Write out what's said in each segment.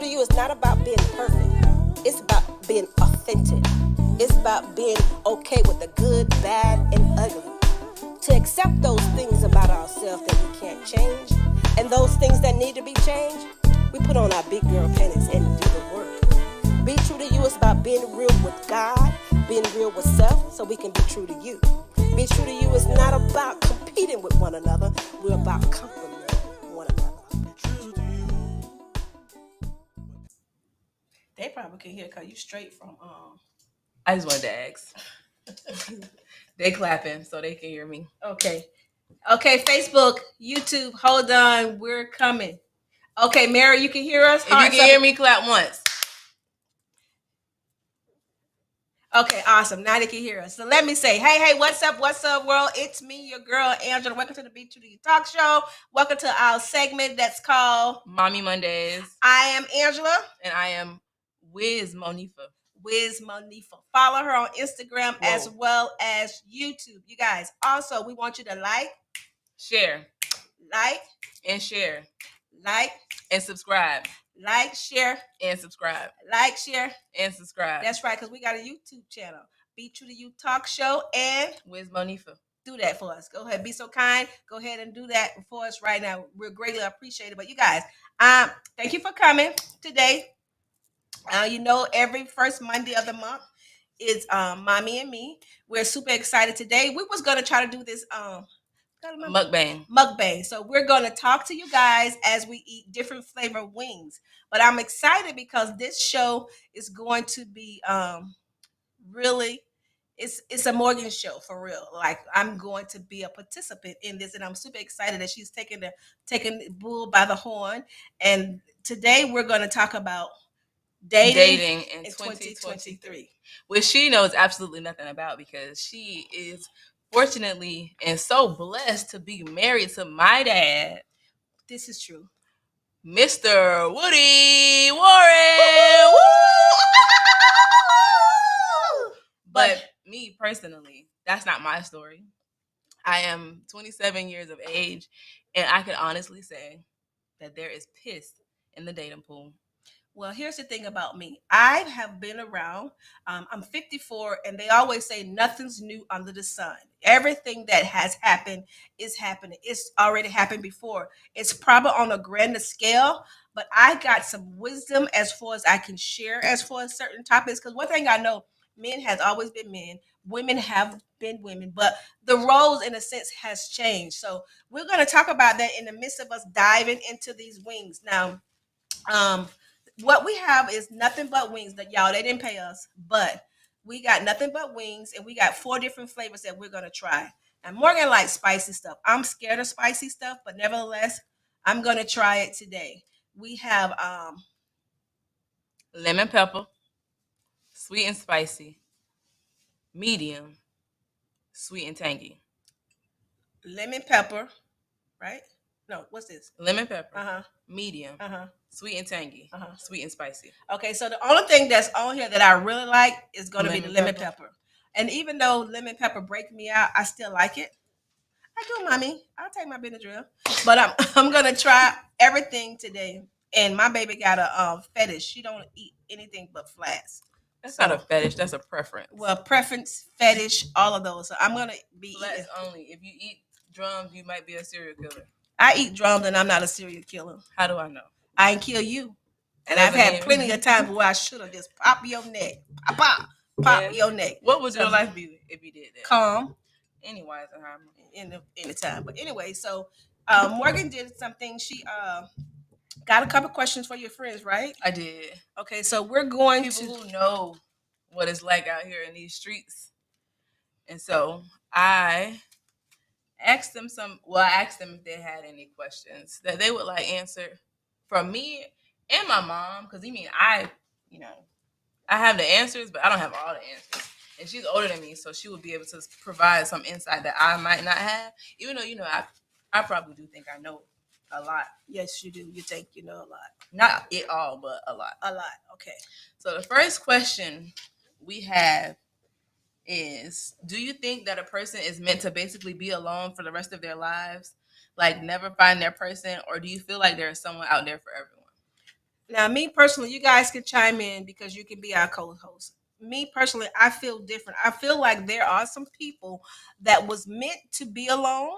to you is not about being perfect. It's about being authentic. It's about being okay with the good, bad, and ugly. To accept those things about ourselves that we can't change, and those things that need to be changed, we put on our big girl panties and do the work. Be true to you is about being real with God, being real with self, so we can be true to you. Be true to you is not about competing with one another. We're about complimenting one another. They probably can hear because you straight from I just wanted to ask. They clapping so they can hear me. Okay, Facebook, YouTube, hold on, we're coming. Okay, Mary, you can hear us? If you can hear me, clap once. Okay, awesome. Now they can hear us. So let me say, hey, what's up, world? It's me, your girl, Angela. Welcome to the Be True to You Talk Show. Welcome to our segment that's called Mommy Mondays. I am Angela. And I am Wiz Monifa. Wiz Monifa. Follow her on Instagram as well as YouTube. You guys, also, we want you to share, and share, and subscribe. Share, and subscribe. Share, and subscribe. That's right, because we got a YouTube channel. Be True to You Talk Show and Wiz Monifa. Do that for us. Go ahead. Be so kind. Go ahead and do that for us right now. We're greatly appreciated. But you guys, thank you for coming today. Every first Monday of the month is Mommy and Me. We're super excited today. We was gonna try to do this mukbang. So we're gonna talk to you guys as we eat different flavor wings. But I'm excited because this show is going to be really. It's a Morgan show for real. Like, I'm going to be a participant in this, and I'm super excited that she's taking the bull by the horn. And today we're going to talk about dating in 2023, which she knows absolutely nothing about because she is fortunately and so blessed to be married to my dad. This is true, Mr. Woody Warren. But me personally, that's not my story. I am 27 years of age, and I can honestly say that there is piss in the dating pool. Well, here's the thing about me. I have been around. I'm 54, and they always say nothing's new under the sun. Everything that has happened is happening. It's already happened before. It's probably on a grander scale, but I got some wisdom as far as I can share as far as certain topics. Because one thing I know, men has always been men. Women have been women, but the roles, in a sense, has changed. So we're going to talk about that in the midst of us diving into these wings. Now, what we have is nothing but wings. That y'all, they didn't pay us, but we got nothing but wings, and we got 4 different flavors that we're gonna try. And Morgan likes spicy stuff. I'm scared of spicy stuff, but nevertheless, I'm gonna try it today. We have lemon pepper, sweet and spicy, medium, sweet and tangy. Lemon pepper, right? No, what's this? Lemon pepper. Medium. Sweet and tangy. Sweet and spicy. Okay, so the only thing that's on here that I really like is going to be the lemon pepper. And even though lemon pepper breaks me out, I still like it. I do, mommy. I'll take my Benadryl. But I'm going to try everything today. And my baby got a fetish. She don't eat anything but flats. That's not a fetish. That's a preference. Well, preference, fetish, all of those. So I'm going to be flats eating. Only. If you eat drums, you might be a serial killer. I eat drums and I'm not a serial killer. How do I know? I ain't kill you. And I've had plenty of times where I should have just popped your neck. Pop your neck. What would your life be if you did that? Calm. Anyways, in the time. But anyway, so Morgan did something. She got a couple questions for your friends, right? I did. Okay, so we're going people who know what it's like out here in these streets. And so I asked them I asked them if they had any questions that they would like answered from me and my mom, because I have the answers, but I don't have all the answers. And she's older than me, so she would be able to provide some insight that I might not have, even though, I probably do think I know a lot. Yes, you do. You think you know a lot. Not it all, but a lot. A lot, okay. So the first question we have is, do you think that a person is meant to basically be alone for the rest of their lives? Like never find their person? Or do you feel like there is someone out there for everyone? Now, me personally, you guys can chime in because you can be our co-host. Me personally, I feel different. I feel like there are some people that was meant to be alone,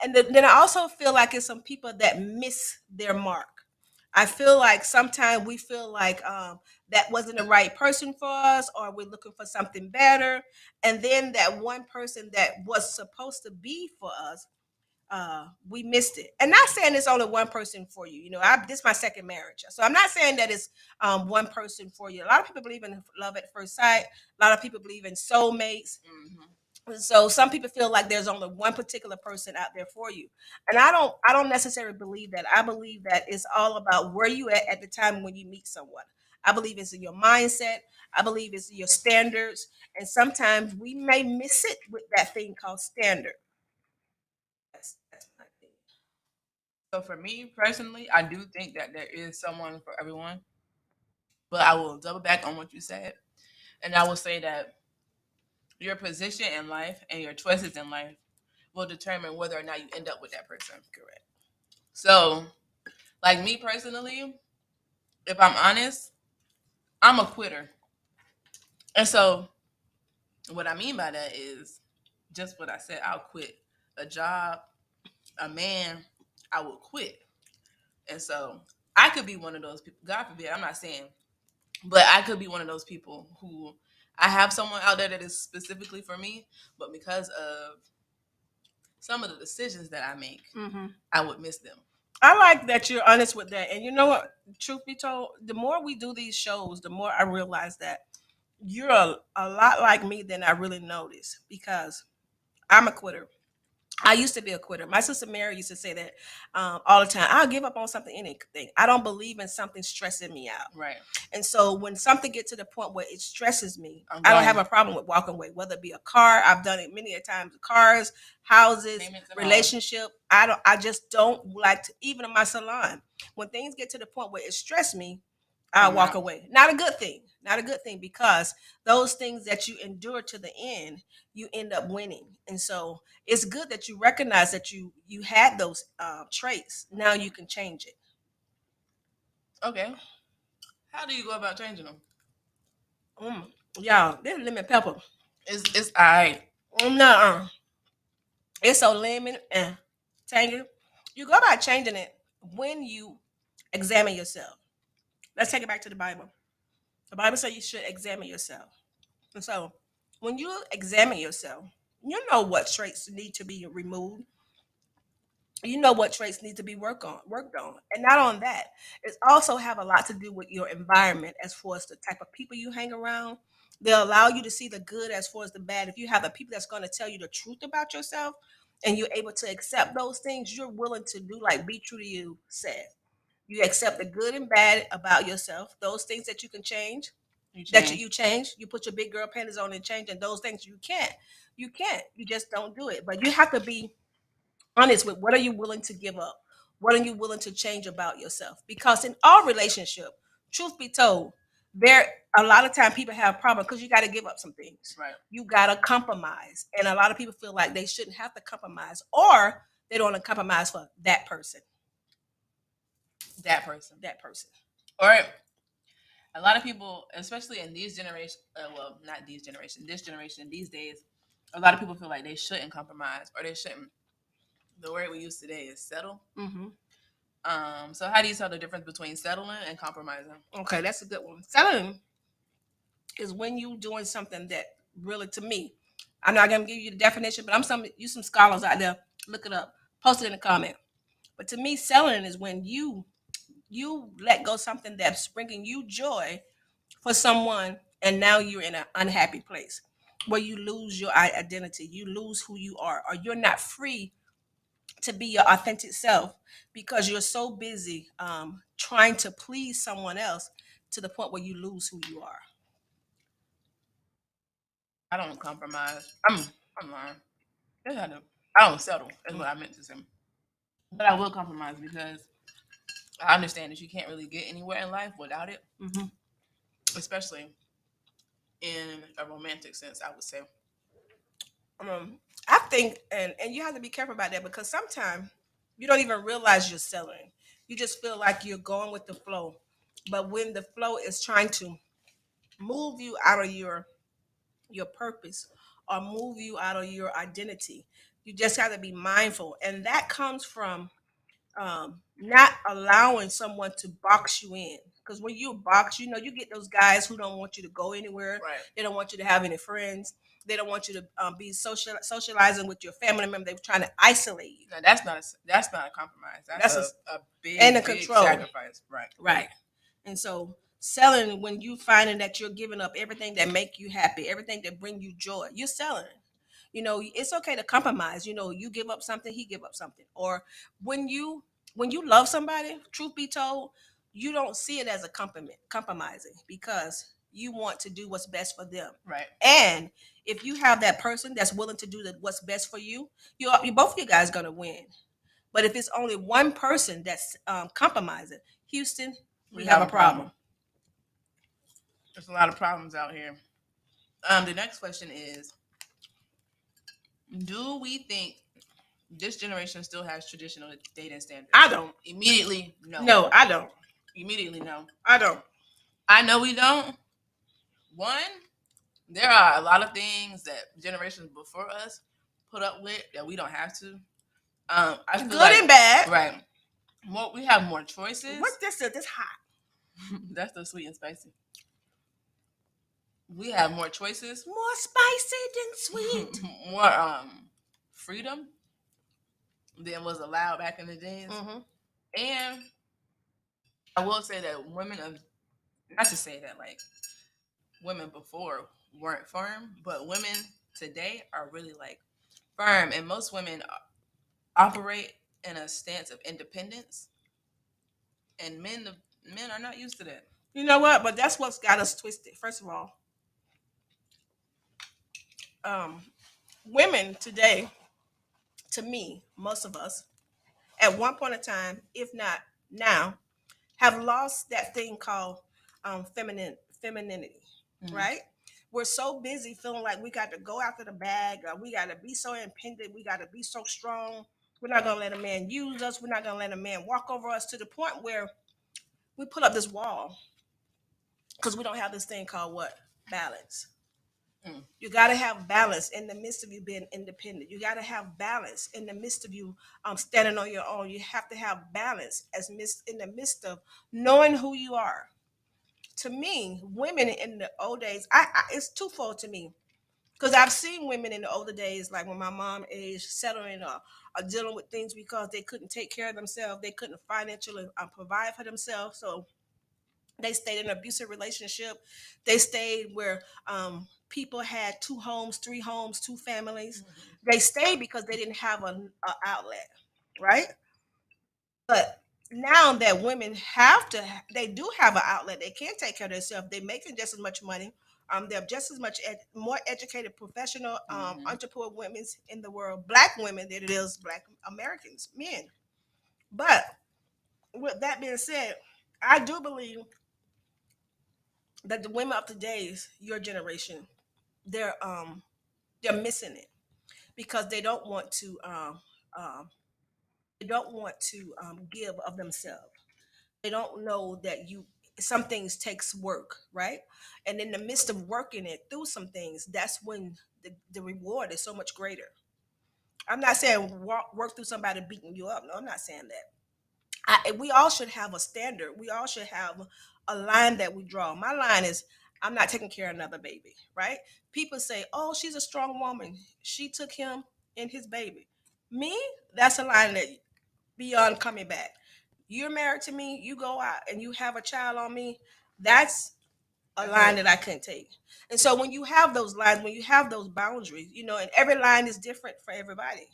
and then I also feel like it's some people that miss their mark. I feel like sometimes we feel like that wasn't the right person for us, or we're looking for something better, and then that one person that was supposed to be for us, we missed it. And not saying it's only one person for you. You know, this is my second marriage, so I'm not saying that it's one person for you. A lot of people believe in love at first sight. A lot of people believe in soulmates. So some people feel like there's only one particular person out there for you, and I don't necessarily believe that. I believe that it's all about where you at the time when you meet someone. I believe it's in your mindset. I believe it's in your standards, and sometimes we may miss it with that thing called standard. That's my thing. So for me personally, I do think that there is someone for everyone. But I will double back on what you said. And I will say that your position in life and your choices in life will determine whether or not you end up with that person. Correct. So, like me personally, if I'm honest, I'm a quitter. And so, what I mean by that is just what I said. I'll quit a job, a man, I will quit. And so, I could be one of those people. God forbid, I'm not saying, but I could be one of those people who I have someone out there that is specifically for me, but because of some of the decisions that I make, Hmm. I would miss them. I like that you're honest with that. And you know what? Truth be told, the more we do these shows, the more I realize that you're a lot like me than I really notice because I'm a quitter. I used to be a quitter. My sister Mary used to say that all the time. I'll give up on something, anything. I don't believe in something stressing me out. Right. And so when something gets to the point where it stresses me, I'm I don't gone. have a problem with walking away, whether it be a car. I've done it many a times. Cars, houses, Payments and all. relationship. I just don't like to, even in my salon. When things get to the point where it stress me, I I'm walk out. away. Not a good thing. Not a good thing because those things that you endure to the end, you end up winning. And so it's good that you recognize that you had those traits. Now you can change it. Okay. How do you go about changing them? Mm. Y'all, this lemon pepper. It's all right. No, it's so lemon and tangy. You go about changing it when you examine yourself. Let's take it back to the Bible. The Bible says you should examine yourself. And so when you examine yourself, you know what traits need to be removed. You know what traits need to be worked on. And not on that, it also have a lot to do with your environment as far as the type of people you hang around. They'll allow you to see the good as far as the bad. If you have the people that's going to tell you the truth about yourself and you're able to accept those things, you're willing to do like Be True to You said. You accept the good and bad about yourself, those things that you can change, You that change. you change. You put your big girl panties on and change, and those things you can't. You can't. You just don't do it. But you have to be honest with what are you willing to give up? What are you willing to change about yourself? Because in our relationship, truth be told, there a lot of time people have problems because you got to give up some things. Right. You got to compromise, and a lot of people feel like they shouldn't have to compromise, or they don't want to compromise for that person. That person. That person. Or a lot of people, especially in these generation, well, not these generation, this generation, these days, a lot of people feel like they shouldn't compromise or they shouldn't. The word we use today is settle. Mm-hmm. So how do you tell the difference between settling and compromising? Okay, that's a good one. Selling is when you doing something that really, to me, I'm not gonna give you the definition, but I'm some scholars out there. Look it up. Post it in the comment. But to me, selling is when you let go something that's bringing you joy for someone, and now you're in an unhappy place where you lose your identity, you lose who you are, or you're not free to be your authentic self because you're so busy trying to please someone else to the point where you lose who you are. I don't compromise. I'm lying. I don't settle. Is what I meant to say. But I will compromise because I understand that you can't really get anywhere in life without it, Mm-hmm. especially in a romantic sense. I would say. I think, and you have to be careful about that because sometimes you don't even realize you're selling. You just feel like you're going with the flow. But when the flow is trying to move you out of your purpose or move you out of your identity, you just have to be mindful, and that comes from not allowing someone to box you in. Because when you box, you get those guys who don't want you to go anywhere. Right. They don't want you to have any friends. They don't want you to be socializing with your family member. They're trying to isolate you. No, that's not a compromise. That's That's a big, and the big control. sacrifice. Right. Right. And so selling, when you finding that you're giving up everything that make you happy, everything that bring you joy, you're selling. It's okay to compromise. You give up something, he give up something. Or when you love somebody, truth be told, you don't see it as a compromising, because you want to do what's best for them. Right. And if you have that person that's willing to do what's best for you, you both of you guys gonna win. But if it's only one person that's compromising, Houston, we have a problem. There's a lot of problems out here. The next question is, do we think this generation still has traditional dating standards? I don't. Immediately, no. No, I don't. Immediately, no. I don't. I know we don't. One, there are a lot of things that generations before us put up with that we don't have to. I feel Good like, and bad. right. We have more choices. What's this? This hot. That's the sweet and spicy. We have more choices, More spicy than sweet. more freedom than was allowed back in the days. Mm-hmm. And I will say that women of, not to say that like women before weren't firm, but women today are really like firm, and most women operate in a stance of independence, and men are not used to that. You know what? But that's what's got us twisted. First of all, women today, to me, most of us, at one point in time, if not now, have lost that thing called femininity, right? We're so busy feeling like we got to go after the bag, or we got to be so independent, we got to be so strong. We're not going to let a man use us. We're not going to let a man walk over us, to the point where we put up this wall because we don't have this thing called what? Balance. You got to have balance in the midst of you being independent. You got to have balance in the midst of you standing on your own. You have to have balance in the midst of knowing who you are. To me, women in the old days, it's twofold to me, because I've seen women in the older days, like when my mom aged, settling or dealing with things because they couldn't take care of themselves, they couldn't financially provide for themselves, so they stayed in an abusive relationship. They stayed where people had 2 homes, 3 homes, 2 families. They stayed because they didn't have an outlet, right? But now that women they do have an outlet. They can take care of themselves. They're making just as much money. They're just as much more educated, professional, entrepreneur women in the world, Black women, than it is Black Americans, men. But with that being said, I do believe that the women of today's, your generation, they're missing it, because they don't want to give of themselves. They don't know that some things takes work, right? And in the midst of working it through some things, that's when the reward is so much greater. I'm not saying work through somebody beating you up. No, I'm not saying that. We all should have a standard. We all should have a line that we draw. My line is, I'm not taking care of another baby, right? People say, oh, she's a strong woman. She took him and his baby. Me, that's a line that beyond coming back. You're married to me, you go out and you have a child on me. That's a line that I couldn't take. And so when you have those lines, when you have those boundaries, and every line is different for everybody.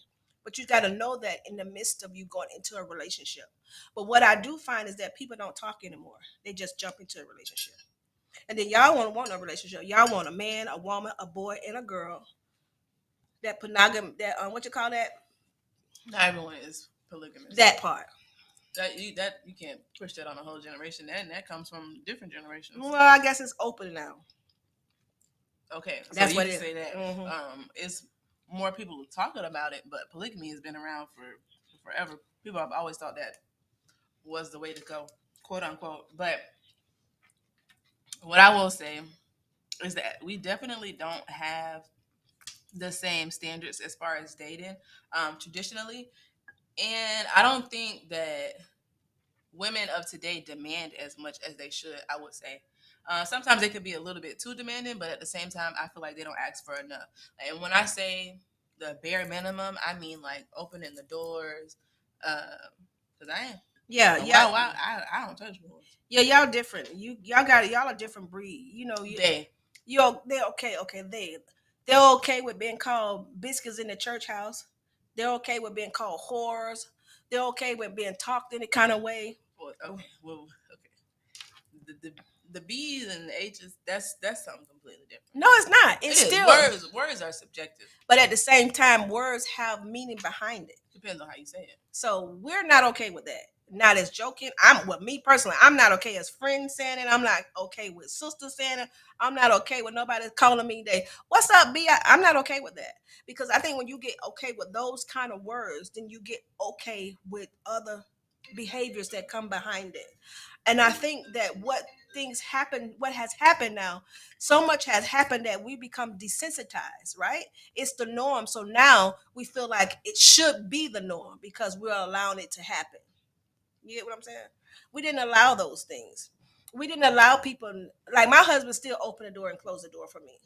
But you got to know that in the midst of you going into a relationship. But what I do find is that people don't talk anymore. They just jump into a relationship. And then y'all want a relationship. Y'all want a man, a woman, a boy, and a girl. That monogamy, that what you call that? Not everyone is polygamous. That part. That you can't push that on a whole generation. That comes from different generations. Well, I guess it's open now. Okay, so that's you what can it say that. It's more people talking about it, but polygamy has been around for forever. People have always thought that was the way to go, quote unquote. But What I will say is that we definitely don't have the same standards as far as dating traditionally. And I don't think that women of today demand as much as they should, I would say. Sometimes they could be a little bit too demanding, but at the same time, I feel like they don't ask for enough. And when I say the bare minimum, I mean like opening the doors. Because I ain't. Yeah, Why? yeah, I don't touch doors. yeah. Y'all different. Y'all a different breed. You know, they're okay. Okay, they're okay with being called biscuits in the church house. They're okay with being called whores. They're okay with being talked any kind of way. Okay. The B's and the H's, that's something completely different. No, it's not. It's It is. still Words are subjective. But at the same time, words have meaning behind it. Depends on how you say it. So we're not okay with that. Not as joking. I'm with me personally. I'm not okay as friends saying it. I'm not okay with sisters saying it. I'm not okay with nobody calling me they what's up, B? I'm not okay with that. Because I think when you get okay with those kind of words, then you get okay with other behaviors that come behind it. And I think that what has happened now, so much has happened that we become desensitized, right? It's the norm. So now we feel like it should be the norm because we're allowing it to happen. You get what I'm saying? We didn't allow those things. We didn't allow people, like my husband still open the door and close the door for me.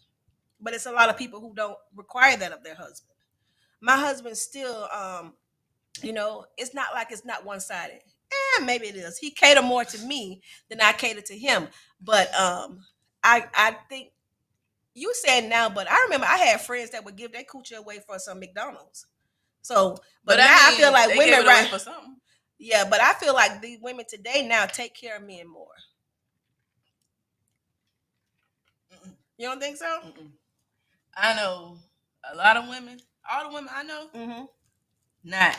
But it's a lot of people who don't require that of their husband. My husband still it's not like it's not one-sided. Maybe it is. He cater more to me than I cater to him. But I think you saying now, but I remember I had friends that would give their coochie away for some McDonald's. So, but now I feel like women right for something. Yeah, but I feel like the women today now take care of men more. Mm-mm. You don't think so? Mm-mm. I know a lot of women. All the women I know, not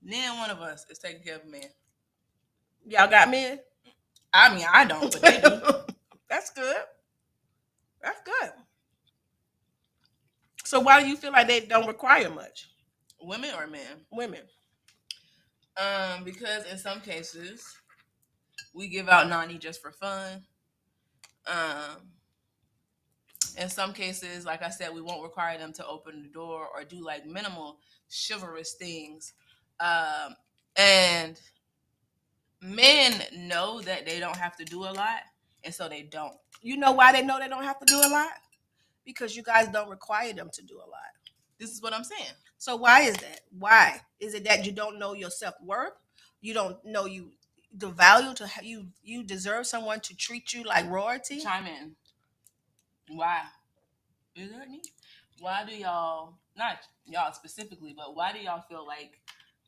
neither one of us is taking care of a man. Y'all got men? I mean, I don't, but they do. That's good. That's good. So why do you feel like they don't require much? Women or men? Women. Because in some cases we give out nani just for fun. In some cases, like I said, we won't require them to open the door or do like minimal chivalrous things. And men know that they don't have to do a lot, and so they don't. You know why they know they don't have to do a lot? Because you guys don't require them to do a lot. This is what I'm saying. So why is that? Why is it that you don't know your self-worth? You don't know the value to you deserve someone to treat you like royalty? Chime in. Why? Is that me? Why do y'all, not y'all specifically, but why do y'all feel like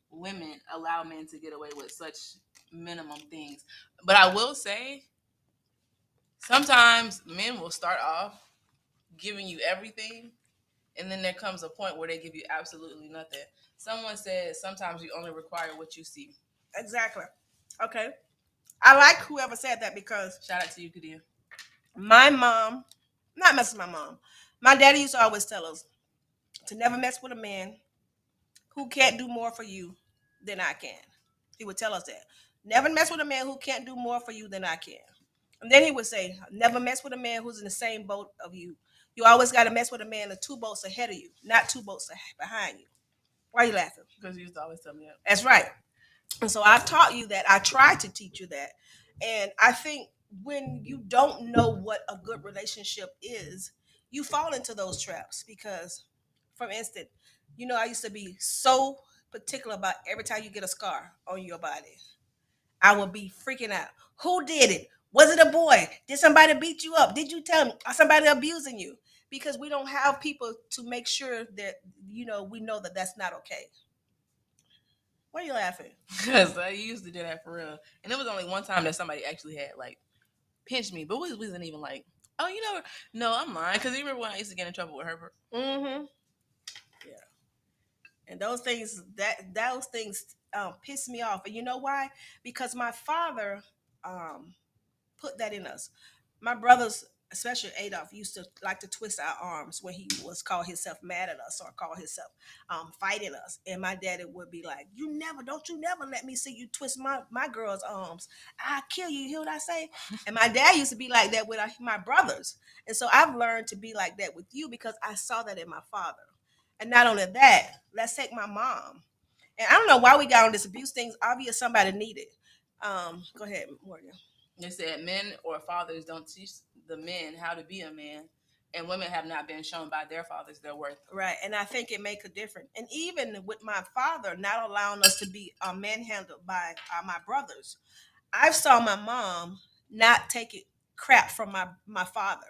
women allow men to get away with such minimum things? But I will say, sometimes men will start off giving you everything, and then there comes a point where they give you absolutely nothing. Someone said sometimes you only require what you see. Exactly. Okay. I like whoever said that because Shout out to you, Kadia. my mom, not messing with my mom, my daddy used to always tell us to never mess with a man who can't do more for you than I can. He would tell us that. Never mess with a man who can't do more for you than I can. And then he would say, never mess with a man who's in the same boat of you. You always got to mess with a man that's 2 boats ahead of you, not 2 boats behind you. Why are you laughing? Because you used to always tell me that. That's right. And so I've taught you that. I tried to teach you that. And I think when you don't know what a good relationship is, you fall into those traps because, for instance, I used to be so particular about every time you get a scar on your body. I would be freaking out. Who did it? Was it a boy? Did somebody beat you up? Did you tell me? Are somebody abusing you? Because we don't have people to make sure that, we know that that's not okay. Why are you laughing? Because I used to do that for real. And it was only one time that somebody actually had, like, pinched me. But we wasn't even like, oh, no, I'm lying. Because you remember when I used to get in trouble with Herbert? Mm-hmm. Yeah. And those things, piss me off. And you know why? Because my father put that in us. My brothers especially Adolf, used to like to twist our arms when he was call himself mad at us or call himself fighting us. And my daddy would be like, don't you never let me see you twist my girl's arms. I'll kill you. You hear what I say? And my dad used to be like that with my brothers. And so I've learned to be like that with you because I saw that in my father. And not only that, let's take my mom. And I don't know why we got on this abuse things. Obvious somebody needed. Go ahead, Morgan. They said men or fathers don't teach the men how to be a man, and women have not been shown by their fathers their worth. Right, and I think it make a difference. And even with my father not allowing us to be manhandled by my brothers, I saw my mom not take it crap from my father.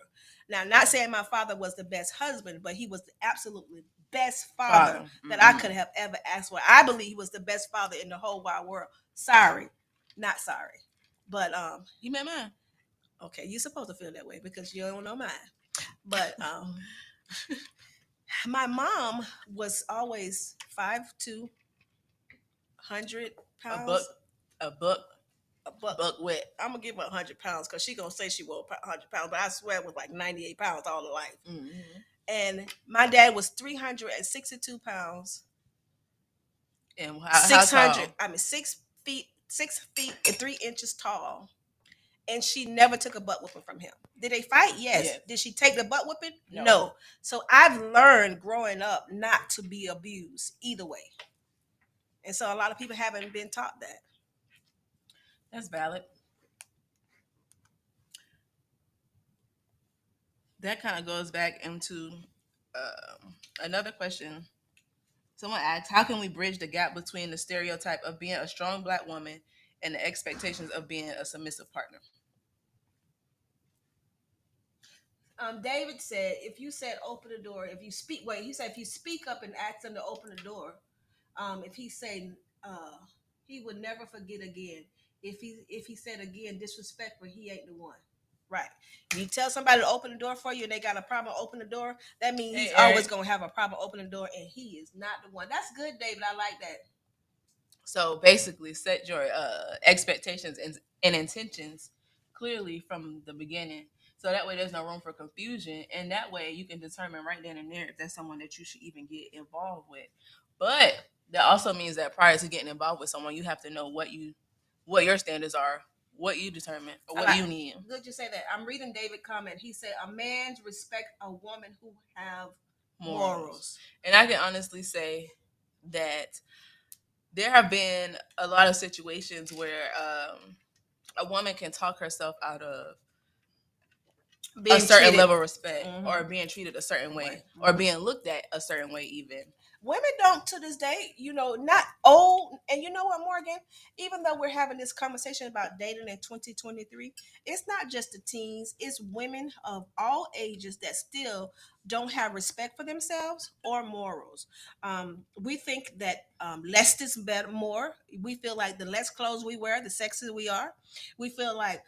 Now, not saying my father was the best husband, but he was the absolutely best father that I could have ever asked for. I believe he was the best father in the whole wide world. Sorry, not sorry, but You met mine. okay, you're supposed to feel that way because you don't know mine. But my mom was always 5'2", 100 A pounds. buck, a buck, A buck. buck wet. I'm gonna give her 100 pounds because she gonna say she was 100 pounds, but I swear it was like 98 pounds all her life. Mm-hmm. And my dad was 362 pounds. And how 600. tall? I mean 6 feet and 3 inches tall. And she never took a butt whooping from him. Did they fight? Yes. Yes. Did she take the butt whooping? No. No. So I've learned growing up not to be abused either way. And so a lot of people haven't been taught that. That's valid. That kind of goes back into another question. Someone asked, how can we bridge the gap between the stereotype of being a strong Black woman and the expectations of being a submissive partner? David said, if you said open the door, if you speak, wait, he said if you speak up and ask them to open the door, if he said he would never forget again. If he said again disrespectful, he ain't the one. Right. If you tell somebody to open the door for you and they got a problem open the door, that means he's always gonna have a problem opening the door, and he is not the one. That's good, David. I like that. So basically, set your expectations and intentions clearly from the beginning. So that way there's no room for confusion. And that way you can determine right then and there if that's someone that you should even get involved with. But that also means that prior to getting involved with someone, you have to know what your standards are, what you determine, or what you need. Good you say that. I'm reading David comment. He said a man's respect a woman who have morals. And I can honestly say that there have been a lot of situations where a woman can talk herself out of being a certain level of respect, or being treated a certain way, or being looked at a certain way even. Women don't to this day, not old. And you know what, Morgan? Even though we're having this conversation about dating in 2023, it's not just the teens, it's women of all ages that still don't have respect for themselves or morals. We think that less is better, more. We feel like the less clothes we wear, the sexier we are. We feel like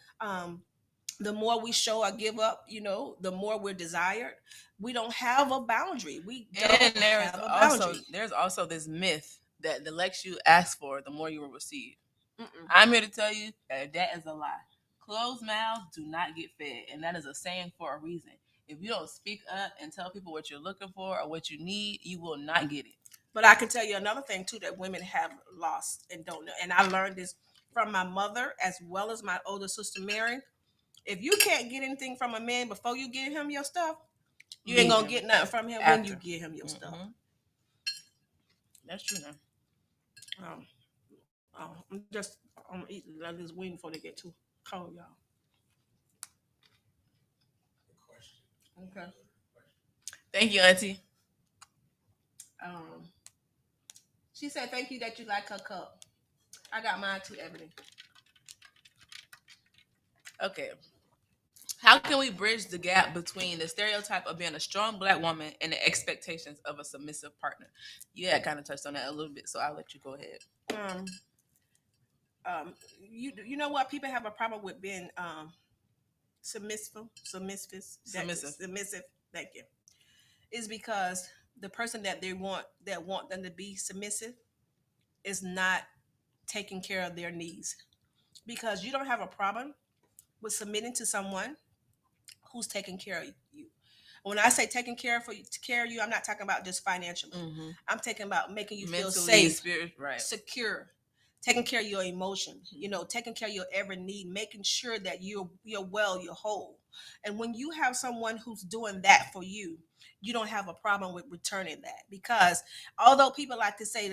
the more we show or give up, the more we're desired. We don't have a boundary. There's also this myth that the less you ask for, the more you will receive. I'm here to tell you that is a lie. Closed mouths do not get fed, and that is a saying for a reason. If you don't speak up and tell people what you're looking for or what you need, you will not get it. But I can tell you another thing too that women have lost and don't know. And I learned this from my mother as well as my older sister Mary. If you can't get anything from a man before you give him your stuff, you ain't gonna get nothing from him when you give him your stuff. That's true now. I'm eating this wing before they get too cold, y'all. Okay. Thank you, Auntie. She said thank you that you like her cup. I got mine too, Ebony. Okay. How can we bridge the gap between the stereotype of being a strong Black woman and the expectations of a submissive partner? You had kind of touched on that a little bit, so I'll let you go ahead. You know what? People have a problem with being submissive. Thank you. Is because the person that they want them to be submissive is not taking care of their needs. Because you don't have a problem with submitting to someone who's taking care of you. When I say taking care of you, I'm not talking about just financially. Mm-hmm. I'm talking about making you feel Mentally, safe, spirit, right? secure, taking care of your emotions, taking care of your every need, making sure that you're well, you're whole. And when you have someone who's doing that for you, you don't have a problem with returning that, because although people like to say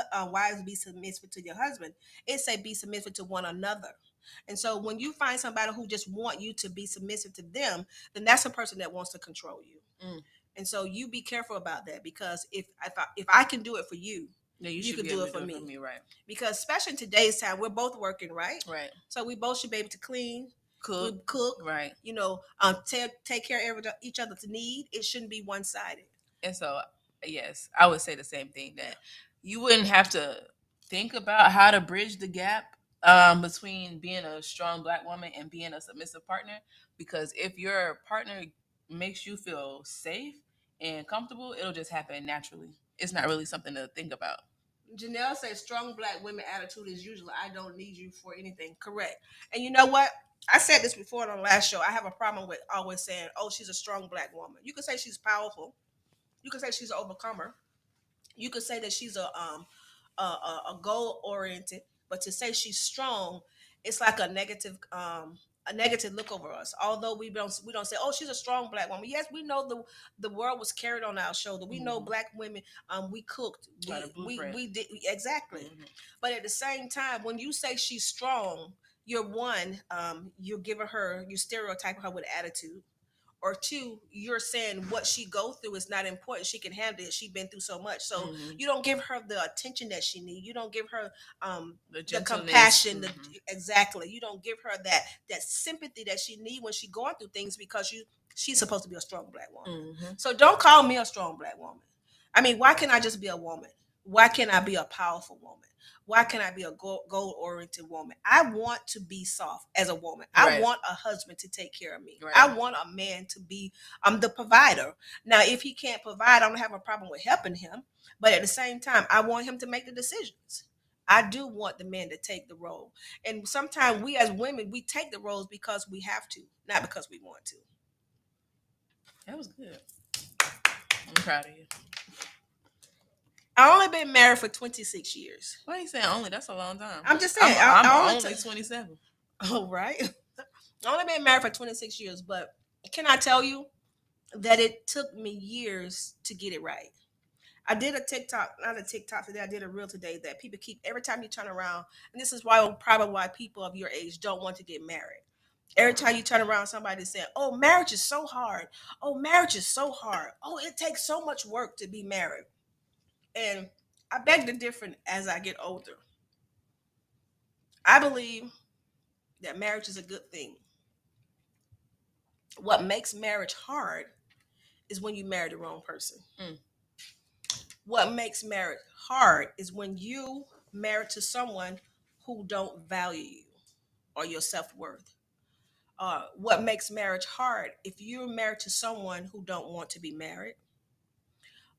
that wives be submissive to your husband, it say be submissive to one another. And so when you find somebody who just want you to be submissive to them, then that's a person that wants to control you. Mm. And so you be careful about that, because if I can do it for you, Yeah, you you should can be do able it to for do it for me. me, right? Because especially in today's time, we're both working, right? Right. So we both should be able to clean, we Cook, cook, right? take care of each other's need. It shouldn't be one sided. And so, yes, I would say the same thing, that you wouldn't have to think about how to bridge the gap between being a strong Black woman and being a submissive partner. Because if your partner makes you feel safe and comfortable, it'll just happen naturally. It's not really something to think about. Janelle says strong Black women attitude is usually I don't need you for anything. Correct. And you know what? I said this before on the last show. I have a problem with always saying, "Oh, she's a strong Black woman." You could say she's powerful. You could say she's an overcomer. You could say that she's a goal oriented, but to say she's strong, it's like a negative look over us. Although we don't say, oh, she's a strong Black woman. Yes, we know the world was carried on our shoulder. We know Mhm. Black women, we cooked, Got a we blueprint. we did exactly. Mhm. But at the same time, when you say she's strong, you're giving her, you stereotyping her with attitude. Or two, you're saying what she go through is not important. She can handle it. She's been through so much. So Mhm. you don't give her the attention that she needs. You don't give her The the gentleness. compassion. Mhm. Exactly. You don't give her that sympathy that she needs when she's going through things, because she's supposed to be a strong Black woman. Mhm. So don't call me a strong Black woman. I mean, why can't I just be a woman? Why can't I be a powerful woman? Why can't I be a goal oriented woman? I want to be soft as a woman. I Right. want a husband to take care of me. Right. I want a man to be the provider. Now, if he can't provide, I don't have a problem with helping him. But at the same time, I want him to make the decisions. I do want the man to take the role. And sometimes we as women, we take the roles because we have to, not because we want to. That was good. I'm proud of you. I only been married for 26 years. Why are you saying only? That's a long time. I'm just saying. I'm I only 27. Oh, right. I only been married for 26 years, but can I tell you that it took me years to get it right? I did a TikTok, not a TikTok today. I did a reel today that people keep every time you turn around, and this is why people of your age don't want to get married. Every time you turn around, somebody saying, "Oh, marriage is so hard. Oh, marriage is so hard. Oh, it takes so much work to be married." And I beg to differ as I get older. I believe that marriage is a good thing. What makes marriage hard is when you marry the wrong person. Mm. What makes marriage hard is when you married to someone who don't value you or your self-worth. What makes marriage hard if you're married to someone who don't want to be married.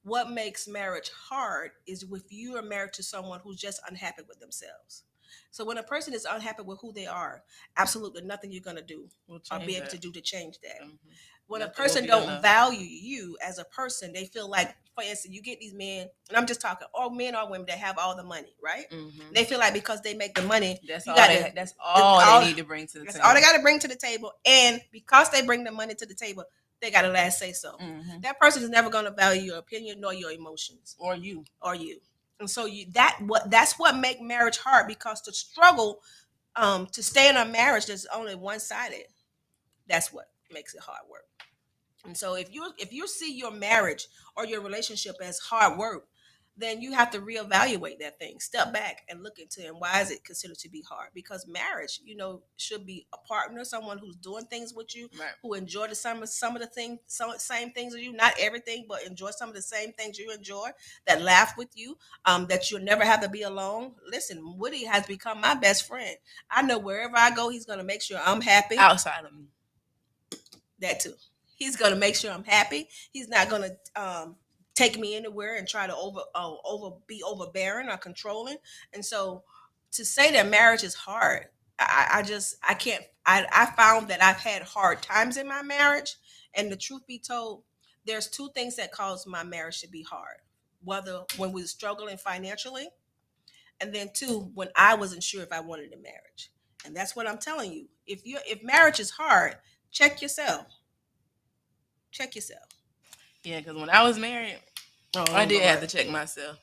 What makes marriage hard is if you are married to someone who's just unhappy with themselves. So when a person is unhappy with who they are, absolutely nothing you're gonna do We'll or change be able that. to do to change that. Mhm. When Nothing a will person be don't enough. value you as a person, they feel like, for instance, you get these men, and I'm just talking, or men or women that have all the money, right? Mhm. They feel like because they make the money, That's you all got they. to, That's all all- they need to bring to the that's table. all they got to bring to the table, and because they bring the money to the table, they got to last say so. Mhm. That person is never going to value your opinion nor your emotions Or you. or you. And so that's what make marriage hard, because the struggle to stay in a marriage that's only one sided, that's what makes it hard work. And so if you see your marriage or your relationship as hard work, then you have to reevaluate that thing. Step back and look into it. And why is it considered to be hard? Because marriage, should be a partner, someone who's doing things with you, Right. who enjoy some of the things, some same things as you. Not everything, but enjoy some of the same things you enjoy. That laugh with you. That you'll never have to be alone. Listen, Woody has become my best friend. I know wherever I go, he's gonna make sure I'm happy. Outside of me. That too. He's gonna make sure I'm happy. He's not gonna take me anywhere and try to be overbearing or controlling. And so to say that marriage is hard, I can't. I found that I've had hard times in my marriage, and the truth be told, there's two things that caused my marriage to be hard. Whether when we were struggling financially, and then two, when I wasn't sure if I wanted a marriage. And that's what I'm telling you. If marriage is hard, check yourself. Check yourself. Yeah, because when I was married, Oh, I did have to Lord. check myself.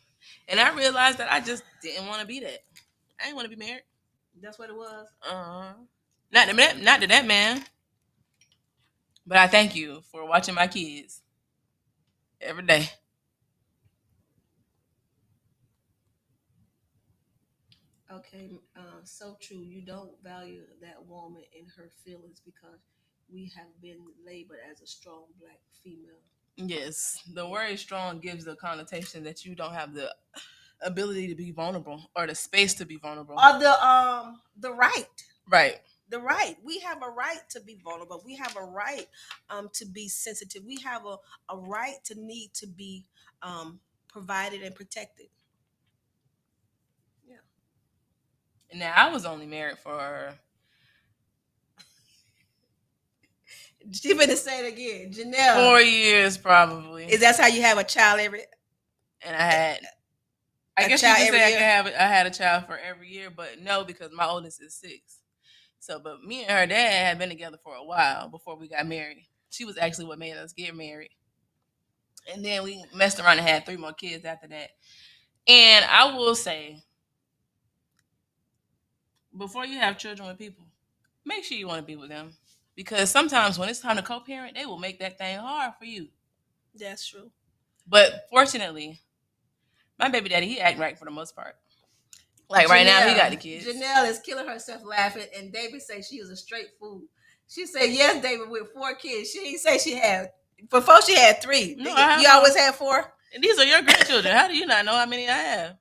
And I realized that I just didn't want to be that. I didn't want to be married. That's what it was. Not to that man. But I thank you for watching my kids every day. Okay, so true. You don't value that woman in her feelings because we have been labeled as a strong black female. Yes, the word strong gives the connotation that you don't have the ability to be vulnerable or the space to be vulnerable. Or the right. Right. The right. We have a right to be vulnerable. We have a right to be sensitive. We have a right to need to be provided and protected. Yeah. And now I was only married for She finna say it again. Janelle. 4 years probably. Is that how you have a child every And I had I A guess you child could every say year? I had a child for every year, but no, because my oldest is 6. So, but me and her dad had been together for a while before we got married. She was actually what made us get married. And then we messed around and had 3 more kids after that. And I will say, before you have children with people, make sure you want to be with them. Because sometimes when it's time to co-parent, they will make that thing hard for you. That's true. But fortunately, my baby daddy, he act right for the most part. Like right now, he got the kids. Janelle is killing herself laughing, and David say she was a straight fool. She said, yes, David, with 4 kids. She didn't say she had, before she had 3. No, You always had 4? And these are your grandchildren. How do you not know how many I have?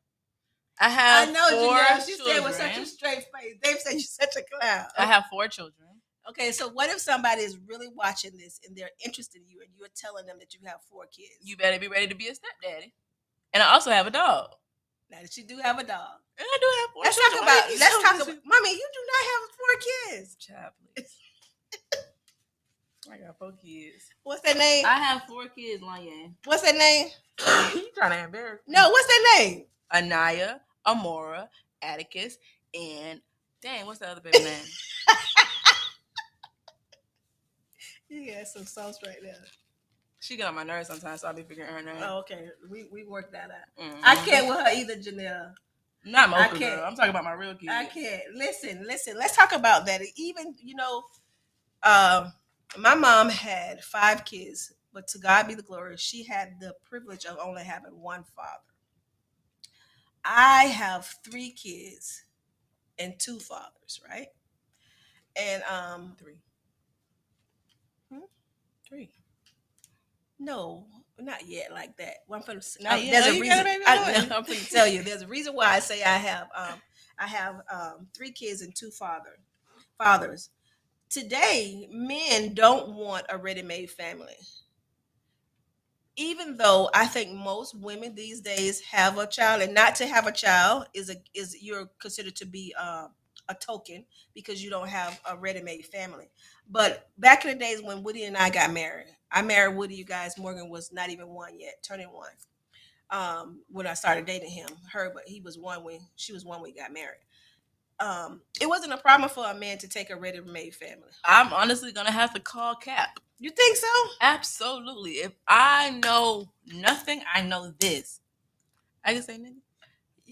I have I know, 4 Janelle. She children. said with such a straight face. David said you're such a clown. I have 4 children. Okay, so what if somebody is really watching this and they're interested in you and you're telling them that you have 4 kids? You better be ready to be a stepdaddy. And I also have a dog. Now that you do have a dog. And I do have 4 Let's children. talk about, Mommy, you do not have 4 kids. Child, please. I got 4 kids. What's their name? I have 4 kids, Lanye. What's their name? You trying to embarrass me? No, what's their name? Anaya, Amora, Atticus, and dang, what's the other baby name? You got some sauce right there. She get on my nerves sometimes, so I'll be figuring her name. Oh, okay. We worked that out. Mm-hmm. I can't with her either, Janelle. Not I Mocha can't. girl. I'm talking about my real kids. I can't. Listen. Let's talk about that. Even, my mom had 5 kids, but to God be the glory, she had the privilege of only having one father. I have 3 kids and 2 fathers, right? And 3. Hmm? 3. No, not yet like that. Well, I'm finna, Not yet. there's Oh, a you reason. got a baby I'm boy. going to tell you. There's a reason why I say I have 3 kids and 2 fathers. Today, men don't want a ready-made family. Even though I think most women these days have a child, and not to have a child is you're considered to be a token because you don't have a ready-made family. But back in the days when Woody and I got married, I married Woody. You guys, Morgan was not even 1 yet, turning 1. When I started dating him, but he was 1 when she was 1 when we got married. It wasn't a problem for a man to take a ready-made family. I'm honestly gonna have to call Cap. You think so? Absolutely. If I know nothing, I know this. I can say nigga.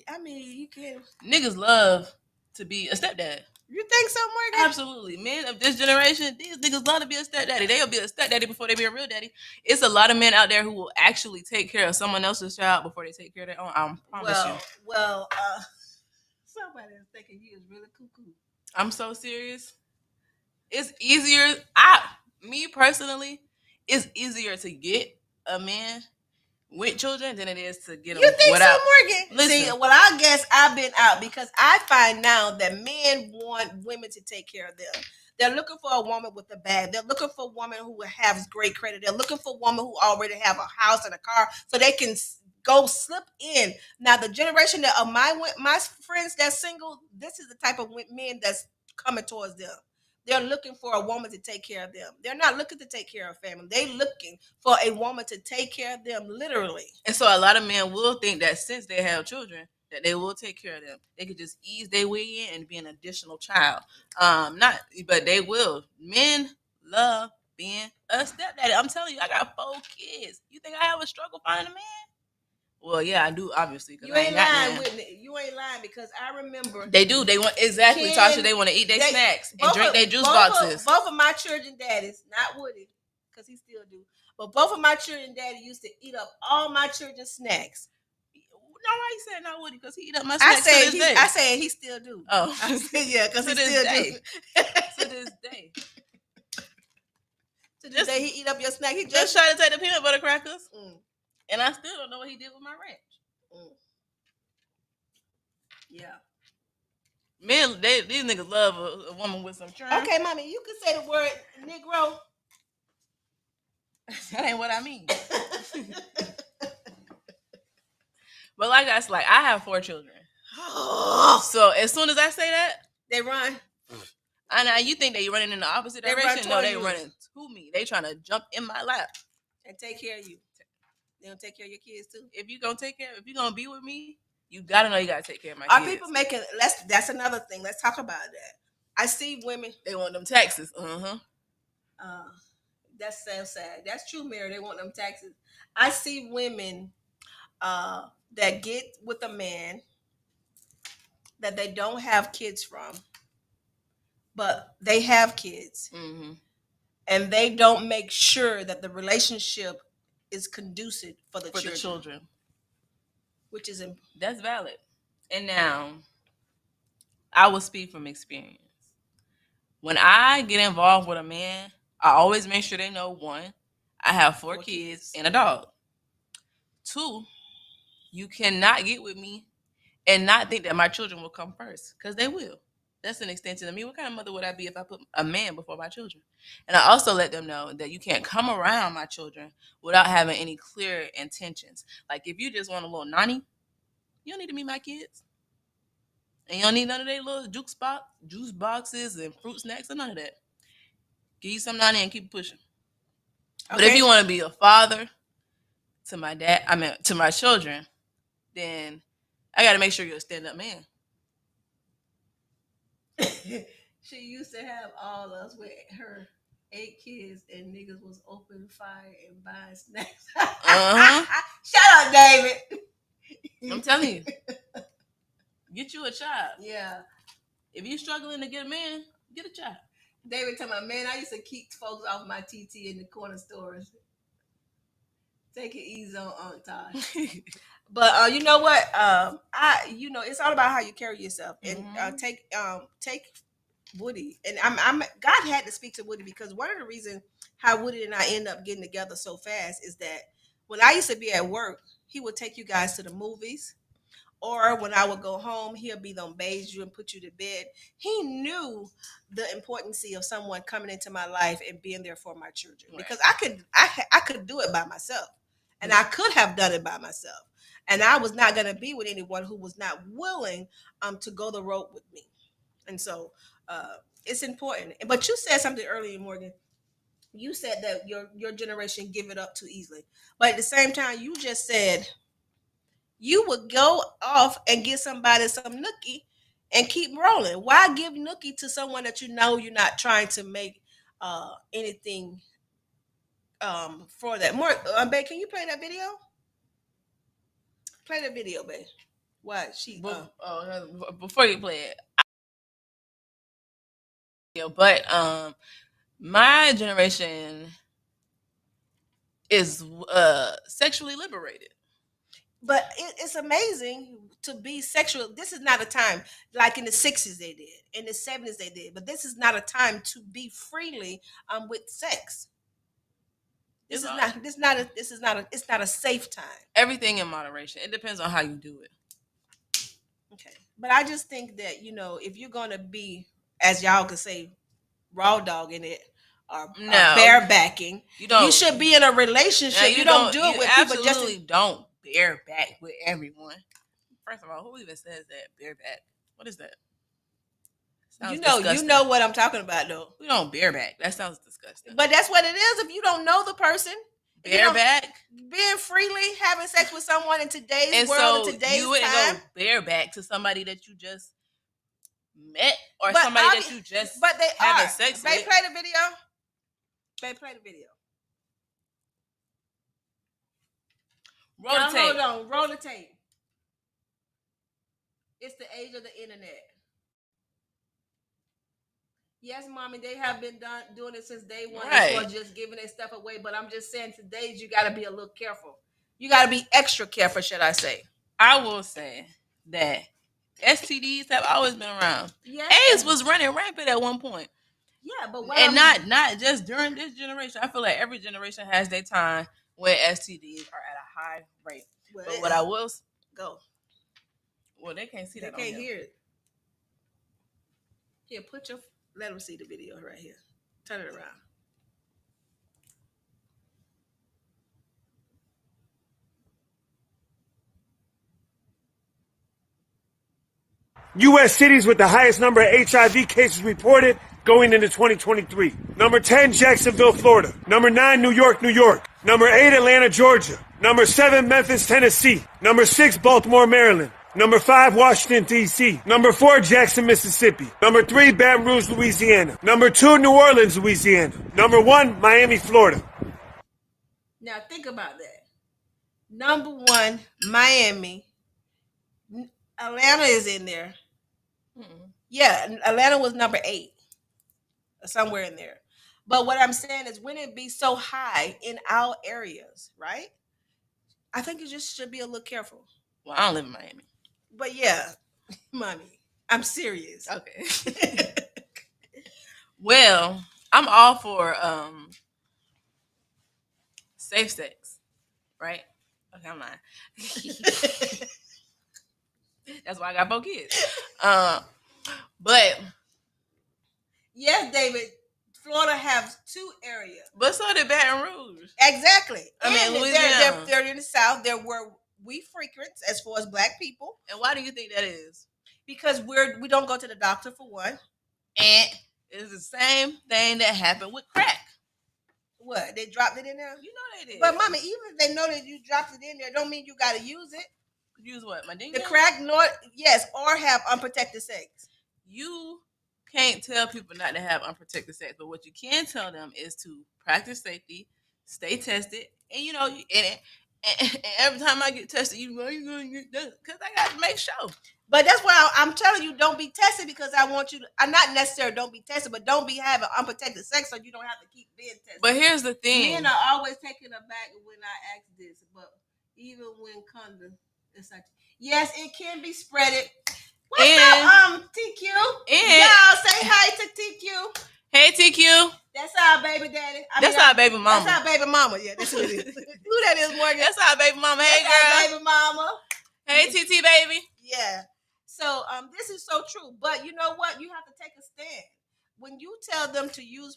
I mean, you can. Niggas love to be a stepdad. You think so, Morgan? Absolutely. Men of this generation, these niggas love to be a stepdaddy. They'll be a stepdaddy before they be a real daddy. It's a lot of men out there who will actually take care of someone else's child before they take care of their own. I promise you. Well, somebody is thinking you is really cuckoo. I'm so serious. It's easier. Me personally, it's easier to get a man with children than it is to get them You think without. so, Morgan? Listen. See, well, I guess I've been out because I find now that men want women to take care of them. They're looking for a woman with a bag. They're looking for a woman who has great credit. They're looking for a woman who already have a house and a car so they can go slip in. Now, the generation that of my friends that's single, this is the type of men that's coming towards them. They're looking for a woman to take care of them. They're not looking to take care of family. They're looking for a woman to take care of them, literally. And so a lot of men will think that since they have children, that they will take care of them. They could just ease their way in and be an additional child. But they will. Men love being a stepdaddy. I'm telling you, I got 4 kids. You think I have a struggle finding a man? Well, yeah, I do, obviously. You ain't lying with me. You ain't lying, because I remember they do. They want exactly, Tasha. They want to eat their snacks and drink their juice boxes. Both of my children daddies, not Woody, because he still do, but both of my children daddy used to eat up all my children's snacks. No, why you saying not Woody? Because he eat up my snacks. I said he still do. Oh, I said, yeah, because he still do. To this day. To this day, he eat up your snack. He just tried to take the peanut butter crackers. Mm. And I still don't know what he did with my ranch. Mm. Yeah. Men, these niggas love a woman with some charm. Okay, mommy, you can say the word Negro. That ain't what I mean. But like I have 4 children. So as soon as I say that, they run. And you think they running in the opposite direction? No, they running to me. They trying to jump in my lap and take care of you. They don't take care of your kids too. If you're gonna be with me, you gotta know you gotta take care of my kids. Are people making that's another thing. Let's talk about that. I see women, they want them taxes. That's so sad. That's true, Mary. They want them taxes. I see women that get with a man that they don't have kids from, but they have kids. Mm-hmm. And they don't make sure that the relationship is conducive for the children. Which is that's valid. And now I will speak from experience. When I get involved with a man, I always make sure they know, 1, I have 4 kids and a dog. 2, you cannot get with me and not think that my children will come first, because they will. That's an extension of me. What kind of mother would I be if I put a man before my children? And I also let them know that you can't come around my children without having any clear intentions. Like, if you just want a little nanny, you don't need to meet my kids. And you don't need none of their little juice boxes and fruit snacks or none of that. Give you some nanny and keep pushing. Okay. But if you want to be a father to my children, then I got to make sure you're a stand-up man. She used to have all us with her 8 kids, and niggas was opening fire and buying snacks. Shut up, David. I'm telling you. Get you a child. Yeah. If you're struggling to get a man, get a child. David told me, man, I used to keep folks off my TT in the corner stores. Take it easy on Aunt Tosh. But you know what? It's all about how you carry yourself, and take Woody. And God had to speak to Woody, because one of the reasons how Woody and I end up getting together so fast is that when I used to be at work, he would take you guys to the movies, or when I would go home, he'll be on bathe you and put you to bed. He knew the importance of someone coming into my life and being there for my children, right. Because I could do it by myself. And I could have done it by myself. And I was not going to be with anyone who was not willing to go the road with me. And so it's important. But you said something earlier, Morgan. You said that your generation give it up too easily. But at the same time, you just said you would go off and get somebody some nookie and keep rolling. Why give nookie to someone that you know you're not trying to make anything for that? More, babe, can you play that video? Play the video, babe. What before you play it, but my generation is sexually liberated. But it's amazing to be sexual. This is not a time like in the 60s they did, in the 70s they did. But this is not a time to be freely with sex. It's not a safe time. Everything in moderation. It depends on how you do it. Okay. But I just think that, if you're going to be, as y'all could say, raw dogging it or barebacking, you should be in a relationship. No, you don't do it with people. Absolutely don't bareback with everyone. First of all, who even says that? Bareback. What is that? Sounds You disgusting. know what I'm talking about, though. We don't bareback. That sounds disgusting. But that's what it is. If you don't know the person, Bareback, being freely having sex with someone in today's and world, so in today's you wouldn't time, go bareback to somebody that you just met or But somebody that obvi- you just but they having are. sex They with. play the video. They play the video. Roll the Now, tape. hold on. Roll the tape. It's the age of the internet. Yes, mommy, they have been doing it since day one. Right. As just giving their stuff away. But I'm just saying, today's you got to be a little careful. You got to be extra careful, should I say? I will say that STDs have always been around. Yes. AIDS was running rampant at one point. Yeah, but not just during this generation. I feel like every generation has their time when STDs are at a high rate. Well, But what I will go. Well, they can't see They that. can't hear it. Here, let them see the video right here. Turn it around. U.S. cities with the highest number of HIV cases reported going into 2023. Number 10, Jacksonville, Florida. Number 9, New York, New York. Number 8, Atlanta, Georgia. Number 7, Memphis, Tennessee. Number 6, Baltimore, Maryland. Number 5, Washington, D.C. Number 4, Jackson, Mississippi. Number 3, Baton Rouge, Louisiana. Number 2, New Orleans, Louisiana. Number 1, Miami, Florida. Now think about that. Number 1, Miami. Atlanta is in there. Mm-hmm. Yeah, Atlanta was number 8. Somewhere in there. But what I'm saying is, when it be so high in our areas, right? I think you just should be a little careful. Well, I don't live in Miami. But yeah, mommy, I'm serious. Okay. Well, I'm all for safe sex, right? Okay, I'm lying. That's why I got 4 kids. But yes, David, Florida has 2 areas. But so did Baton Rouge. Exactly. I mean, Louisiana. They're in the South. They're where we frequent as far as Black people. And why do you think that is? Because we don't go to the doctor, for one. And it's the same thing that happened with crack. What? They dropped it in there? You know they did. But mommy, even if they know that you dropped it in there, don't mean you got to use it. Use what? My ding? The crack, yes, or have unprotected sex. You can't tell people not to have unprotected sex, but what you can tell them is to practice safety, stay tested, and you know, and every time I get tested, you know you're gonna get that because I got to make sure. But that's why I'm telling you, don't be tested, because I want you to. I'm not necessarily don't be tested, but don't be having unprotected sex so you don't have to keep being tested. But here's the thing: men are always taken aback when I ask this, but even when condom. It's like, yes, it can be spreaded. What's up, TQ? Y'all say hi to TQ. Hey, TQ. That's our baby daddy. That's our baby mama. That's our baby mama. Yeah, that's who it is. Who that is, Morgan? That's our baby mama. Hey, that's girl. Our baby mama. Hey, TT baby. Yeah. So, this is so true. But you know what? You have to take a stand. When you tell them to use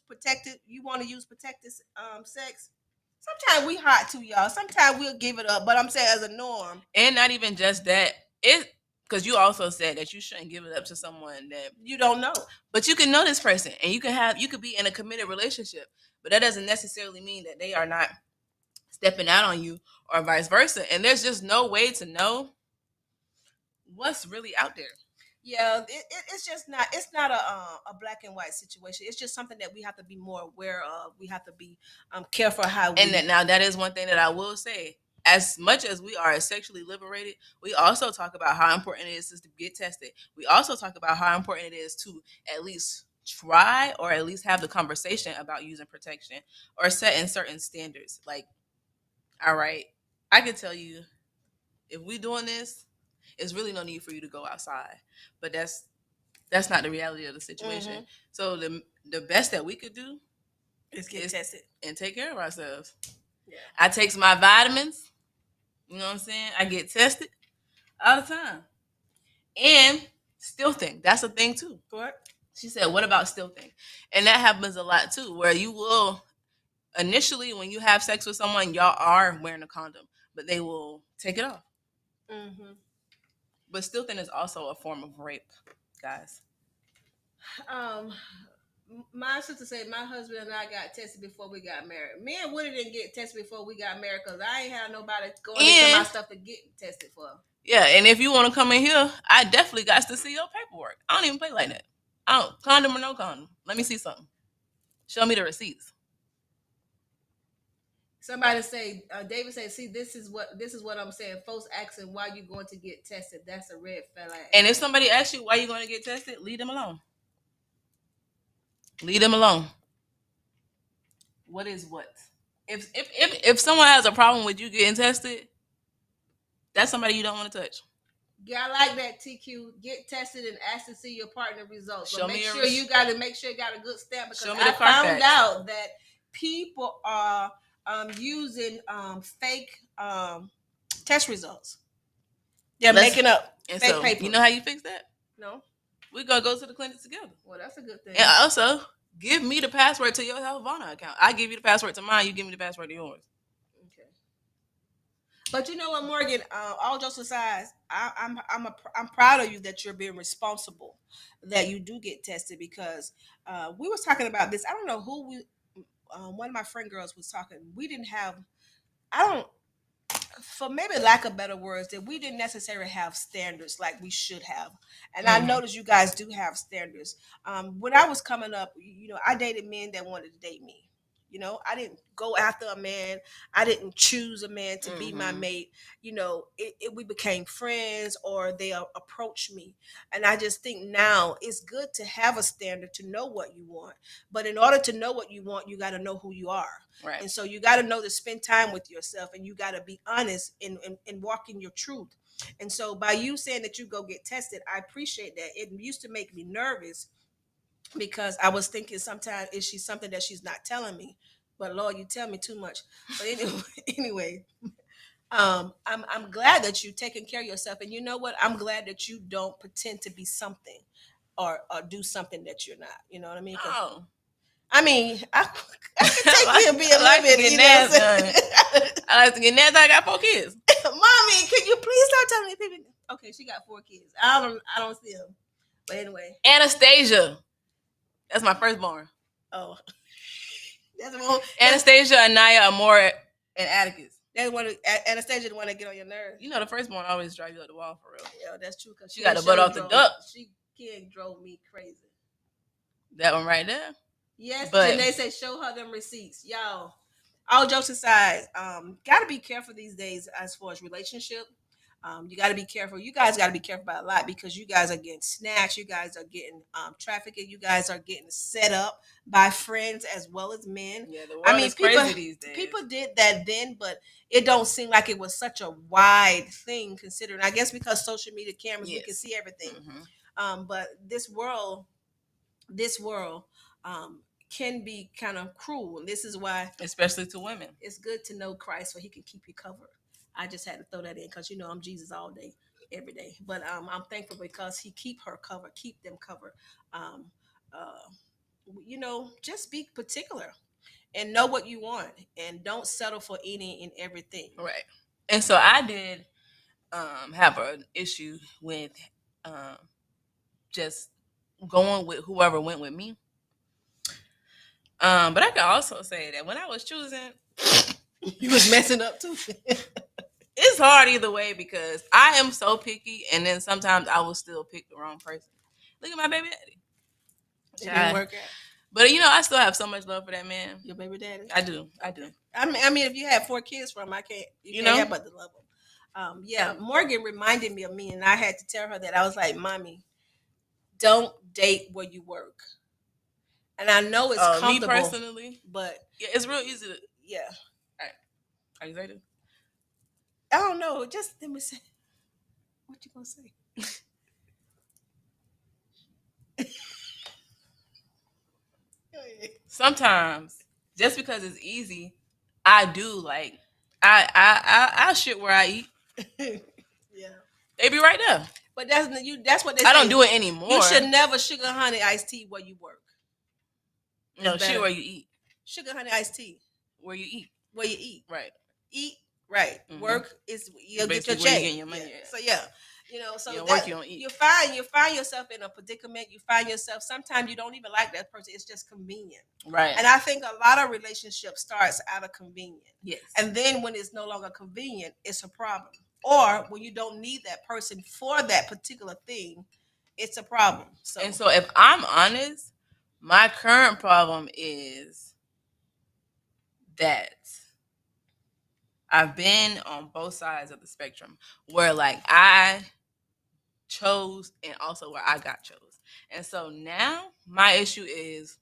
you want to use protected sex. Sometimes we hot too, y'all. Sometimes we'll give it up, but I'm saying as a norm. And not even just that. Because you also said that you shouldn't give it up to someone that you don't know. But you can know this person, and you could be in a committed relationship, but that doesn't necessarily mean that they are not stepping out on you or vice versa. And there's just no way to know what's really out there. Yeah, it's just not. It's not a black and white situation. It's just something that we have to be more aware of. We have to be careful how we. And now that is one thing that I will say. As much as we are sexually liberated, we also talk about how important it is to get tested. We also talk about how important it is to at least try or at least have the conversation about using protection or setting certain standards. Like, all right, I can tell you, if we doing this, there's really no need for you to go outside. But that's not the reality of the situation. Mm-hmm. So the best that we could do is get tested and take care of ourselves. Yeah. I take my vitamins. You know what I'm saying? I get tested all the time. And stilting. That's a thing too. What? She said, what about stilting? And that happens a lot too, where you will initially, when you have sex with someone, y'all are wearing a condom, but they will take it off. Mm-hmm. But stilting is also a form of rape, guys. My sister said my husband and I got tested before we got married. Me and Woody didn't get tested before we got married because I ain't had nobody going into my And stuff to get tested for. yeah, and if you want to come in here, I definitely got to see your paperwork. I don't even play like that. I don't condom or no condom. Let me see something. Show me the receipts. Somebody say, David said, "See, this is what I'm saying. Folks asking why you going to get tested. That's a red flag." And if somebody asks you why you're going to get tested, leave them alone. Leave them alone. What is what? If someone has a problem with you getting tested, that's somebody you don't want to touch. Yeah, I like that. TQ, get tested and ask to see your partner results. Show But me make your sure you got to make sure you got a good stamp because Show me I the found Carfax. out that people are using fake test results. They're making up And fake so, paper. you know how you fix that? No. We're going to go to the clinic together. Well, that's a good thing. And also, give me the password to your Helvana account. I give you the password to mine. You give me the password to yours. Okay. But you know what, Morgan? All jokes aside, I'm proud of you that you're being responsible, that you do get tested because we was talking about this. I don't know who we. One of my friend girls was talking. We didn't have. I don't. For maybe lack of better words, that we didn't necessarily have standards like we should have. And I noticed you guys do have standards. When I was coming up, I dated men that wanted to date me. I didn't go after a man. I didn't choose a man to be my mate. We became friends or they approached me. And I just think now it's good to have a standard to know what you want. But in order to know what you want, you got to know who you are. Right. And so you got to know to spend time with yourself and you got to be honest in walking your truth. And so by you saying that you go get tested, I appreciate that. It used to make me nervous because I was thinking sometimes, is she something that she's not telling me? But Lord, you tell me too much. But anyway, I'm glad that you're taking care of yourself. And you know what? I'm glad that you don't pretend to be something or do something that you're not. You know what I mean? Oh. I mean, I can take me and be a little bit. Get nasty. I like to get nasty. I got 4 kids. Mommy, can you please stop telling me people? Okay, she got 4 kids. I don't see them. But anyway. Anastasia. That's my firstborn. Oh. That's one. Anastasia, Anaya, Amore, and Atticus. That's one. Anastasia, the one that get on your nerves. You know the firstborn always drive you up the wall for real. Yeah, that's true. Cause she got the butt off the duck. She drove me crazy. That one right there. Yes, but and they say show her them receipts, y'all. All jokes aside, gotta be careful these days as far as relationship. You got to be careful. You guys got to be careful about a lot because you guys are getting snatched. You guys are getting trafficked. You guys are getting set up by friends as well as men. Yeah, the world is crazy these days. People did that then, but it don't seem like it was such a wide thing considering. I guess because social media cameras, we can see everything. But this world can be kind of cruel, and this is why, especially to women, it's good to know Christ so He can keep you covered. I just had to throw that in because I'm Jesus all day, every day. But I'm thankful because He keep her covered, keep them covered. Just be particular and know what you want, and don't settle for any and everything. Right. And so I did have an issue with just going with whoever went with me. But I can also say that when I was choosing, you was messing up too. It's hard either way because I am so picky, and then sometimes I will still pick the wrong person. Look at my baby daddy. It didn't work out. But I still have so much love for that man. Your baby daddy? I do. I mean, if you had 4 kids from him, I can't. You can't help but to love him. Morgan reminded me of me, and I had to tell her that. I was like, "Mommy, don't date where you work." And I know it's comfortable. Me personally, but yeah, it's real easy to. Yeah. All right. Are you ready? I don't know. Just let me say. What you gonna say? Sometimes, just because it's easy, I do like I shit where I eat. Yeah. They be right there. But that's what they say. I don't do it anymore. You should never sugar honey iced tea where you work. No, shit where you eat. Sugar honey iced tea. Where you eat. Where you eat. Right. Eat right. Mm-hmm. Work is you'll get your check. Where you getting your money at. So yeah. So You don't that work, you don't eat. you find yourself in a predicament. You find yourself sometimes you don't even like that person. It's just convenient. Right. And I think a lot of relationships starts out of convenience. Yes. And then when it's no longer convenient, it's a problem. Or when you don't need that person for that particular thing, it's a problem. So if I'm honest, my current problem is that I've been on both sides of the spectrum where like I chose and also where I got chose. And so now my issue is,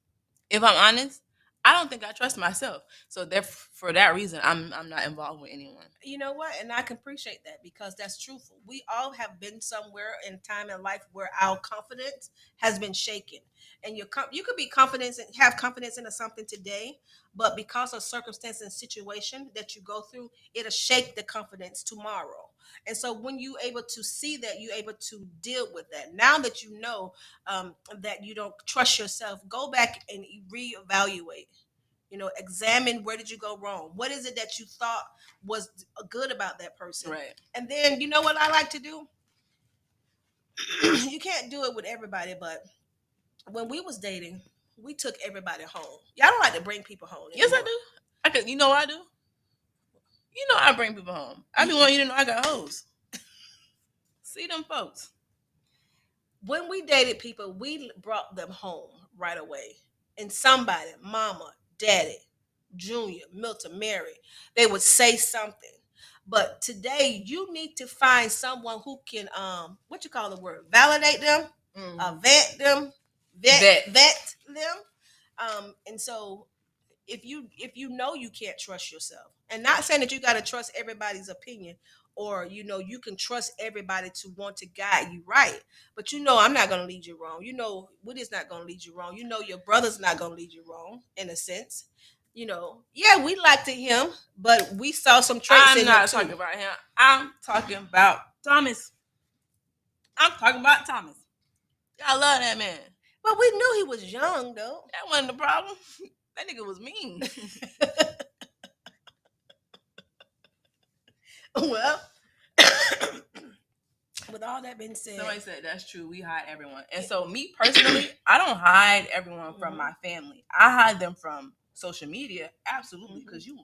if I'm honest, I don't think I trust myself. So for that reason, I'm not involved with anyone. you know what? And I can appreciate that because that's truthful. We all have been somewhere in time in life where our confidence has been shaken. And you could be confident and have confidence in something today, but because of circumstance and situation that you go through, it'll shake the confidence tomorrow. And so when you're able to see that, you're able to deal with that. Now that you know that you don't trust yourself, go back and reevaluate. Examine where did you go wrong? What is it that you thought was good about that person? Right. And then you know what I like to do? You can't do it with everybody, but when we was dating, we took everybody home. Y'all don't like to bring people home. Yes, I anymore. do. I could. You know what I do? You know I bring people home. I be wanting you to know I got hoes. See them folks. When we dated people, we brought them home right away. And somebody, mama, daddy, Junior, Milton, Mary, they would say something. But today you need to find someone who can what you call the word? Validate them, vet them, vet them. And so if you know you can't trust yourself, and not saying that you got to trust everybody's opinion, or you can trust everybody to want to guide you right, but I'm not going to lead you wrong. Woody's not going to lead you wrong. Your brother's not going to lead you wrong in a sense. Yeah, we liked him, but we saw some traits I'm in not him too. talking about him. I'm talking about Thomas. Y'all love that man. But we knew he was young though. That wasn't the problem. That nigga was mean. Well, with all that being said, Somebody said that's true. We hide everyone. And so me personally, I don't hide everyone from my family. I hide them from social media. Absolutely. Because you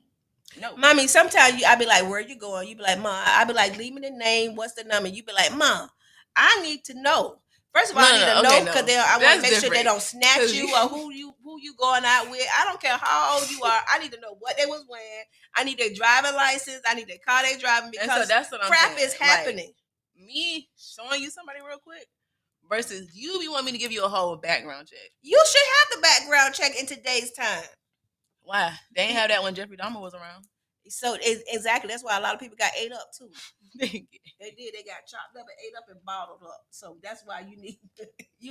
know. Mommy, sometimes I be like, where you going? You be like, Mom. I be like, leave me the name. What's the number? You be like, Mom, I need to know. First of all, I need to know because I want to make sure they don't snatch you or who you going out with. I don't care how old you are. I need to know what they was wearing. I need their driving license. I need their car they driving because that's what crap I'm saying. is happening. Like, me showing you somebody real quick versus you be wanting me to give you a whole background check. You should have the background check in today's time. Why? They ain't have that when Jeffrey Dahmer was around. So exactly, that's why a lot of people got ate up too. They did. They got chopped up and ate up and bottled up. So that's why you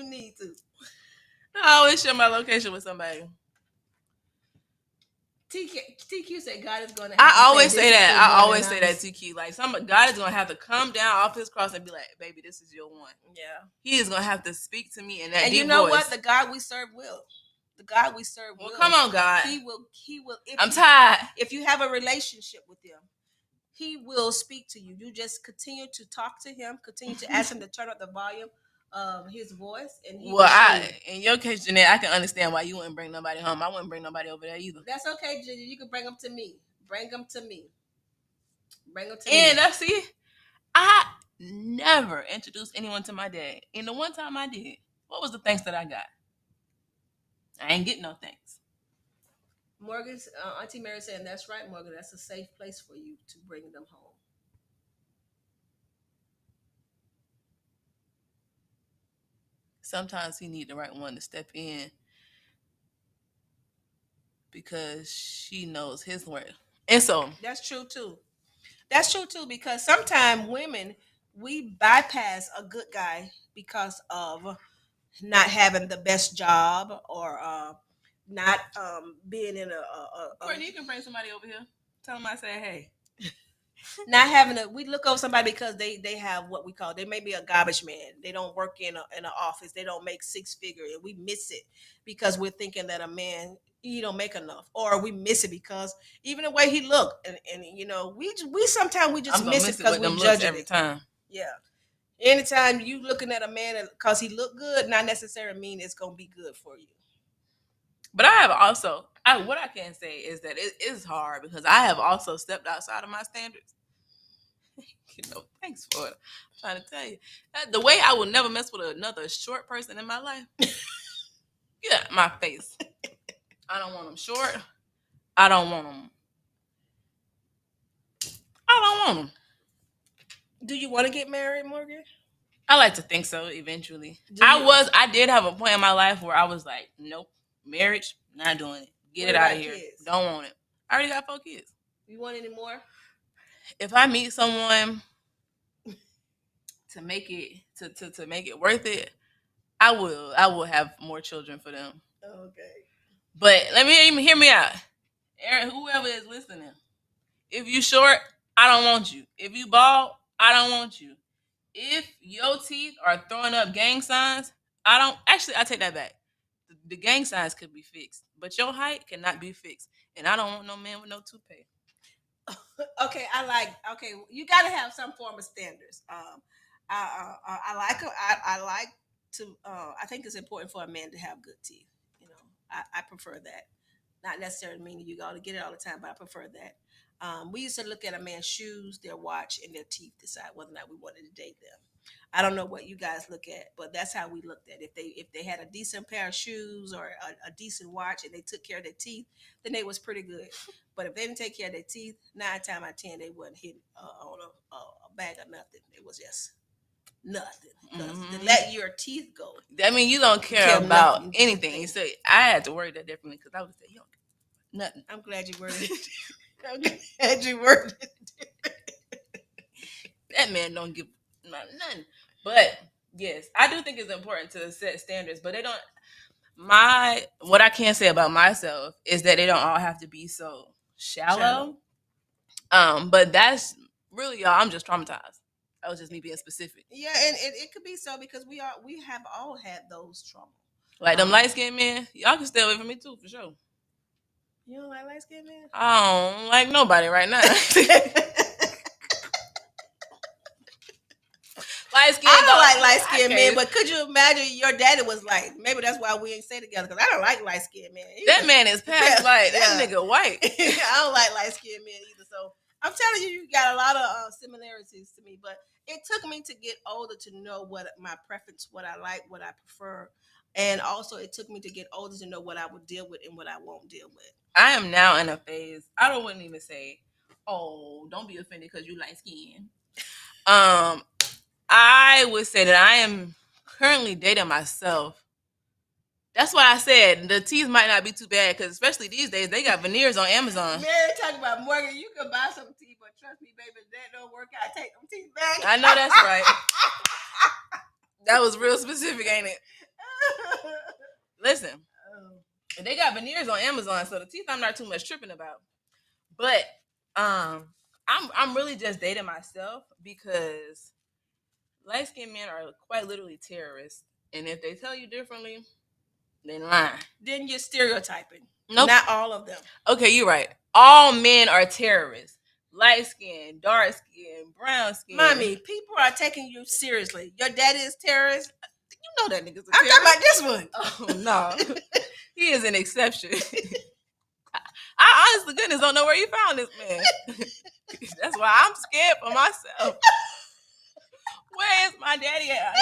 need to. I always share my location with somebody. TQ said God is going to. I always say that. I always say that, TQ. Like God is going to have to come down off his cross and be like, "Baby, this is your one." Yeah. He is going to have to speak to me in that. And deep you know voice. what? The God we serve will. The God we serve will. Well, come on, God. He will. I'm tired. If you have a relationship with him, he will speak to you. You just continue to talk to him. Continue to ask him to turn up the volume of his voice. And he in your case, Jeanette, I can understand why you wouldn't bring nobody home. I wouldn't bring nobody over there either. That's okay, Ginger. You can bring them to me. Bring them to me. And see, I never introduced anyone to my dad. And the one time I did, what was the thanks that I got? I ain't getting no thanks. Morgan's Auntie Mary saying, that's right, Morgan. That's a safe place for you to bring them home. Sometimes he need the right one to step in because she knows his word. And so that's true too. That's true too, because sometimes women, we bypass a good guy because of not having the best job or not being in Courtney, you can bring somebody over here. Tell them I said hey. Not having we look over somebody because they have what we call, they may be a garbage man. They don't work in an office. They don't make six figure, and we miss it because we're thinking that a man, he don't make enough, or we miss it because even the way he look, and we sometimes we just miss it because we judge every time. Yeah. Anytime you looking at a man because he look good, not necessarily mean it's gonna be good for you. But I have also, what I can say is that it is hard because I have also stepped outside of my standards. Thanks for it. I'm trying to tell you. The way I will never mess with another short person in my life. Get out of my face. I don't want them short. I don't want them. Do you want to get married, Morgan? I like to think so eventually. Do you- I did have a point in my life where I was like, nope, marriage, not doing it. Get What it out about of here. kids? Don't want it. I already got 4 kids. You want any more? If I meet someone to make it to make it worth it, I will have more children for them. Okay. But let me hear me out. Aaron, whoever is listening, if you short, I don't want you. If you bald, I don't want you. If your teeth are throwing up gang signs, I take that back. The gang signs could be fixed, but your height cannot be fixed. And I don't want no man with no toupee. Okay, okay, you got to have some form of standards. I like to. I think it's important for a man to have good teeth. You know, I prefer that. Not necessarily meaning you got to get it all the time, but I prefer that. We used to look at a man's shoes, their watch, and their teeth, decide whether or not we wanted to date them. I don't know what you guys look at, but that's how we looked at it. If they had a decent pair of shoes or a decent watch and they took care of their teeth, then they was pretty good. But if they didn't take care of their teeth, 9 times out of 10 they wasn't hitting on a bag of nothing. It was just nothing. To let your teeth go. I mean, you don't care about anything. So I had to word that differently because I would say you don't care nothing. I'm glad you worded it. I'm glad you worded it. That man don't give nothing. But yes, I do think it's important to set standards, but they don't. What I can say about myself is that they don't all have to be so shallow. But that's really, y'all, I'm just traumatized. That was just me being specific. Yeah, and it could be so because we have all had those traumas. Like them light skinned men, y'all can stay away from me too, for sure. You don't like light skinned men? I don't like nobody right now. I don't like light skinned men, but could you imagine your daddy was like, maybe that's why we ain't stay together, because I don't like light skinned men. That man is past light. That nigga white. I don't like light skinned men either. So I'm telling you, you got a lot of similarities to me, but it took me to get older to know what my preference, what I like, what I prefer. And also it took me to get older to know what I would deal with and what I won't deal with. I am now in a phase, wouldn't even say, oh, don't be offended because you light skinned. I would say that I am currently dating myself. That's why I said the teeth might not be too bad, because especially these days, they got veneers on Amazon. Mary talking about Morgan, you can buy some teeth, but trust me, baby, if that don't work out, take them teeth back. I know that's right. That was real specific, ain't it? Listen, they got veneers on Amazon, so the teeth I'm not too much tripping about. But I'm really just dating myself because light-skinned men are quite literally terrorists, and if they tell you differently, they lying. Then you're stereotyping. Nope. Not all of them. Okay, you're right. All men are terrorists. Light skin, dark skin, brown skin. Mommy, people are taking you seriously. Your daddy is terrorist. You know that nigga's a terrorist. I'm talking about this one. Oh no, he is an exception. I honestly goodness don't know where you found this man. That's why I'm scared for myself. Where is my daddy at?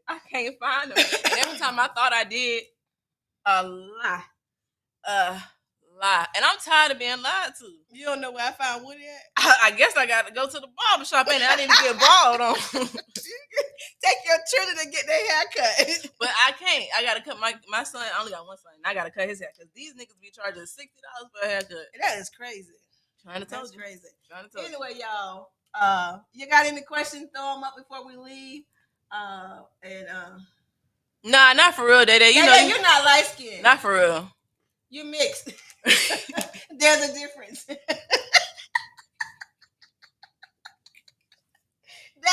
I can't find him. And every time I thought I did, a lie. And I'm tired of being lied to. You don't know where I found Woody at? I guess I got to go to the barber shop, and I need to get bald on. Take your children to get their hair cut. But I can't. I got to cut my son. I only got one son. I got to cut his hair because these niggas be charging $60 for a haircut. That is crazy. Trying to tell you. Crazy. Trying to tell anyway, y'all. You got any questions? Throw them up before we leave. Nah, not for real, Day. You know, you're not light skinned. Not for real. You're mixed. There's a difference.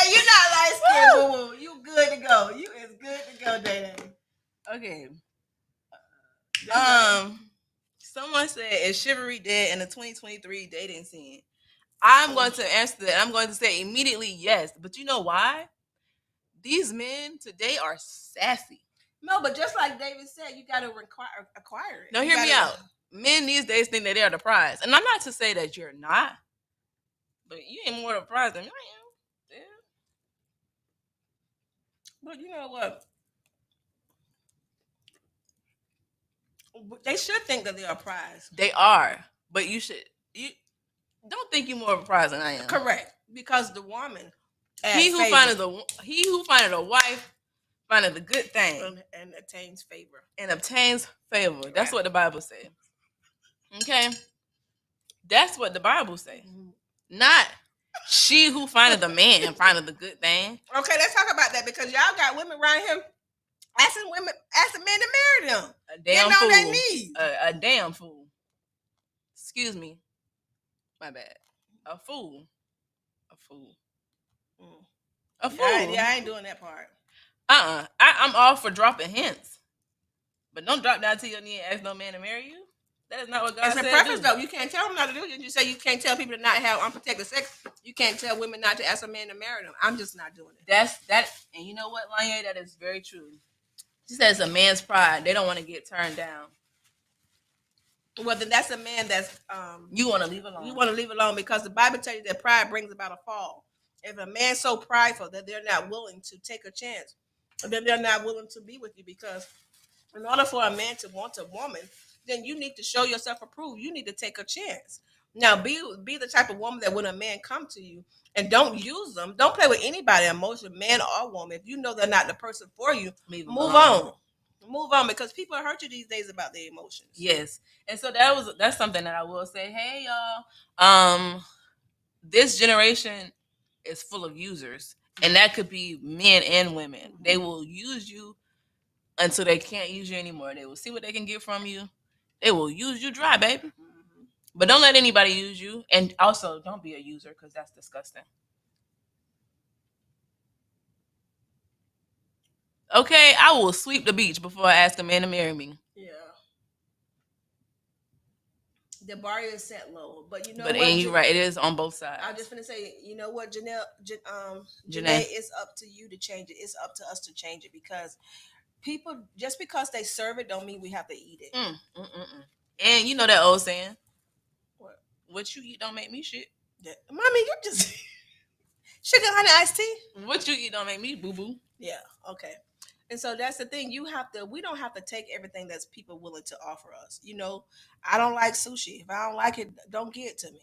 You're not light skinned, boo boo. You good to go. You is good to go, Day. Okay. Someone said, is chivalry dead in the 2023 dating scene? I'm going to answer that. I'm going to say immediately yes. But you know why? these men today are sassy. No, but just like David said, you got to acquire it. No, You hear me gotta- out. Men these days think that they are the prize. And I'm not to say that you're not, but you ain't more of a prize than I am. Yeah. But you know what? They should think that they're a prize. They are. But you don't think you're more of a prize than I am. Correct. Because the woman He who findeth a wife findeth a good thing and attains favor. and obtains favor. That's Right. what the Bible says. Okay? That's what the Bible says. Not she who findeth a man findeth a good thing. Okay, let's talk about that because y'all got women around here asking men to marry them. A damn Getting fool. on their knees. A damn fool. Excuse me. My bad. A fool. A fool. Mm. A fool. I ain't doing that part. I'm all for dropping hints. But don't drop down to your knee and ask no man to marry you. That is not what God It's said. a preference, though. You can't tell them not to do it. You say you can't tell people to not have unprotected sex. You can't tell women not to ask a man to marry them. I'm just not doing it. That's that. And you know what, Lanye? That is very true. She says a man's pride. They don't want to get turned down. Well, then that's a man that's You want to leave alone. you want to leave alone because the Bible tells you that pride brings about a fall. If a man's so prideful that they're not willing to take a chance, then they're not willing to be with you because in order for a man to want a woman, then you need to show yourself approved. You need to take a chance. Now, be the type of woman that when a man come to you and don't use them, don't play with anybody, emotion, man or woman. If you know they're not the person for you, Leave them move alone. on. Move on because people hurt you these days about their emotions. Yes. And so that's something that I will say. Hey y'all. This generation is full of users. And that could be men and women. They will use you until they can't use you anymore. They will see what they can get from you. They will use you dry, baby. Mhm. But don't let anybody use you. And also don't be a user because that's disgusting. Okay, I will sweep the beach before I ask a man to marry me. Yeah. The bar is set low, but you know But what? and you're right, it is on both sides. I'm just gonna say, you know what, Janae, Janae. it's up to you to change it. It's up to us to change it because people, just because they serve it, don't mean we have to eat it. And you know that old saying, What you eat don't make me shit. Yeah. Mommy, you just sugar, honey, iced tea. What you eat don't make me boo boo. Yeah. Okay. And so that's the thing. We don't have to take everything that's people willing to offer us. You know, I don't like sushi. If I don't like it, don't give it to me.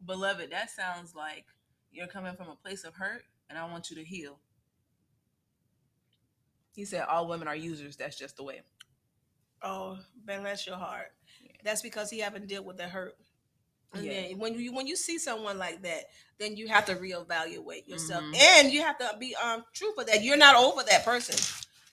Beloved, that sounds like you're coming from a place of hurt, and I want you to heal. He said all women are users. That's just the way. Oh, Ben, bless your heart. Yeah. That's because he haven't dealt with the hurt. And Yeah. then when you see someone like that, then you have to reevaluate yourself, Mhm. and you have to be truthful that you're not over that person.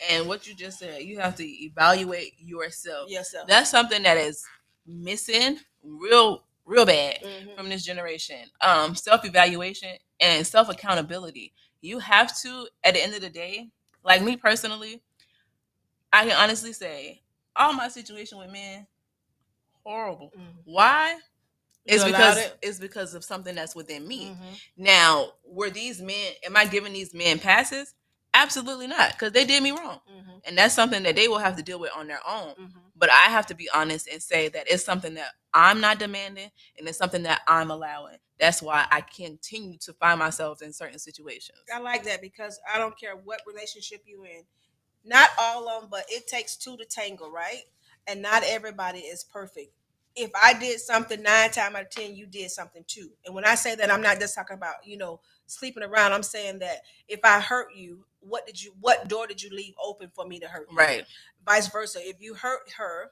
And what you just said, you have to evaluate yourself. Yourself. That's something that is missing real bad Mhm. from this generation. Self-evaluation and self-accountability. You have to, at the end of the day, like me personally, I can honestly say all my situation with men, horrible. Mhm. Why? You allowed It's because of something that's within me. Mhm. Now, am I giving these men passes? Absolutely not, because they did me wrong. Mhm. And that's something that they will have to deal with on their own. Mhm. But I have to be honest and say that it's something that I'm not demanding and it's something that I'm allowing. That's why I continue to find myself in certain situations. I like that because I don't care what relationship you're in. Not all of them, but it takes two to tango, right? And not everybody is perfect. If I did something 9 times out of 10, you did something too. And when I say that, I'm not just talking about, sleeping around. I'm saying that if I hurt you, what door did you leave open for me to hurt you? Right. Vice versa. If you hurt her,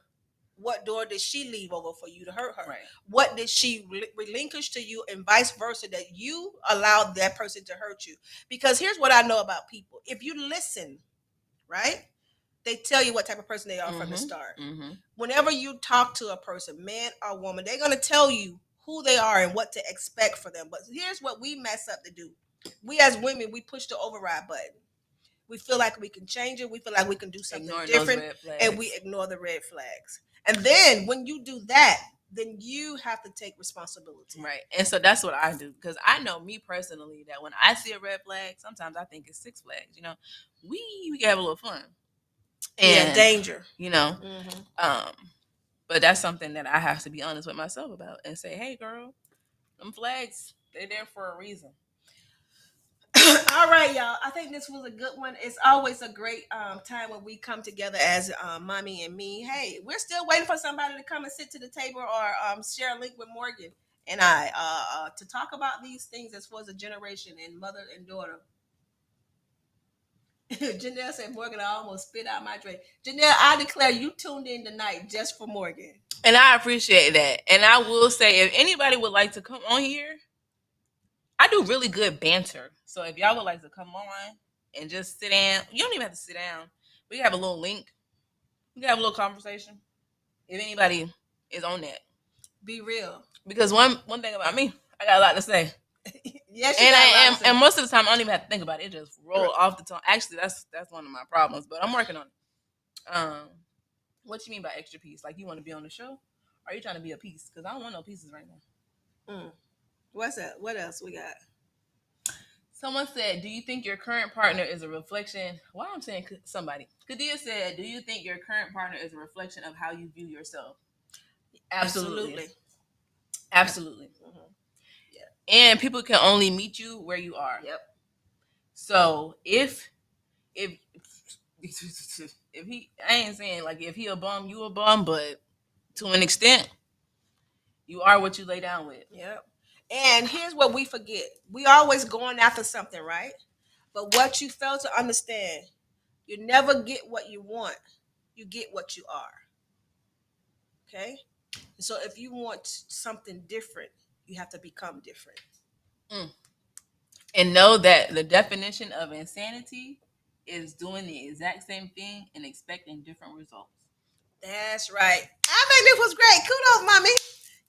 what door did she leave over for you to hurt her? Right. What did she relinquish to you, and vice versa, that you allowed that person to hurt you? Because here's what I know about people. If you listen, right, they tell you what type of person they are from the start. Mm-hmm. Whenever you talk to a person, man or woman, they're going to tell you who they are and what to expect for them. But here's what we mess up to do. We as women, we push the override button. We feel like we can change it. We feel like we can do something Ignoring different, those red flags. and we ignore the red flags. And then when you do that, then you have to take responsibility. Right. And so that's what I do. Because I know me personally that when I see a red flag, sometimes I think it's 6 flags. You know, we can have a little fun. Yeah, And, danger. you know, Mm-hmm. but that's something that I have to be honest with myself about and say, hey, girl, them flags, they're there for a reason. All right, y'all. I think this was a good one. It's always a great time when we come together as mommy and me. Hey, we're still waiting for somebody to come and sit to the table or share a link with Morgan and I to talk about these things as far as a generation and mother and daughter. Janelle said, Morgan, I almost spit out my drink. Janelle, I declare you tuned in tonight just for Morgan. And I appreciate that. And I will say, if anybody would like to come on here, I do really good banter. So if y'all would like to come on and just sit down, you don't even have to sit down. We have a little link. We can have a little conversation. If anybody is on that. Be real. Because one thing about me, I got a lot to say. Yes, and most of the time I don't even have to think about it. It just roll off the tongue. Actually, that's one of my problems, but I'm working on it. What you mean by extra piece? Like you want to be on the show? Or are you trying to be a piece? Because I don't want no pieces right now. What's that? What else we got? Someone said, do you think your current partner is a reflection? Why I'm saying somebody. Kadia said, do you think your current partner is a reflection of how you view yourself? Absolutely. Absolutely. Mm-hmm. Yeah. And people can only meet you where you are. Yep. So if he, I ain't saying like if he a bum, you a bum, but to an extent, you are what you lay down with. Yep. And here's what we forget. We always going after something, right? But what you fail to understand, you never get what you want. You get what you are. Okay? So if you want something different, you have to become different. And know that the definition of insanity is doing the exact same thing and expecting different results. That's right. I think this was great. Kudos, mommy.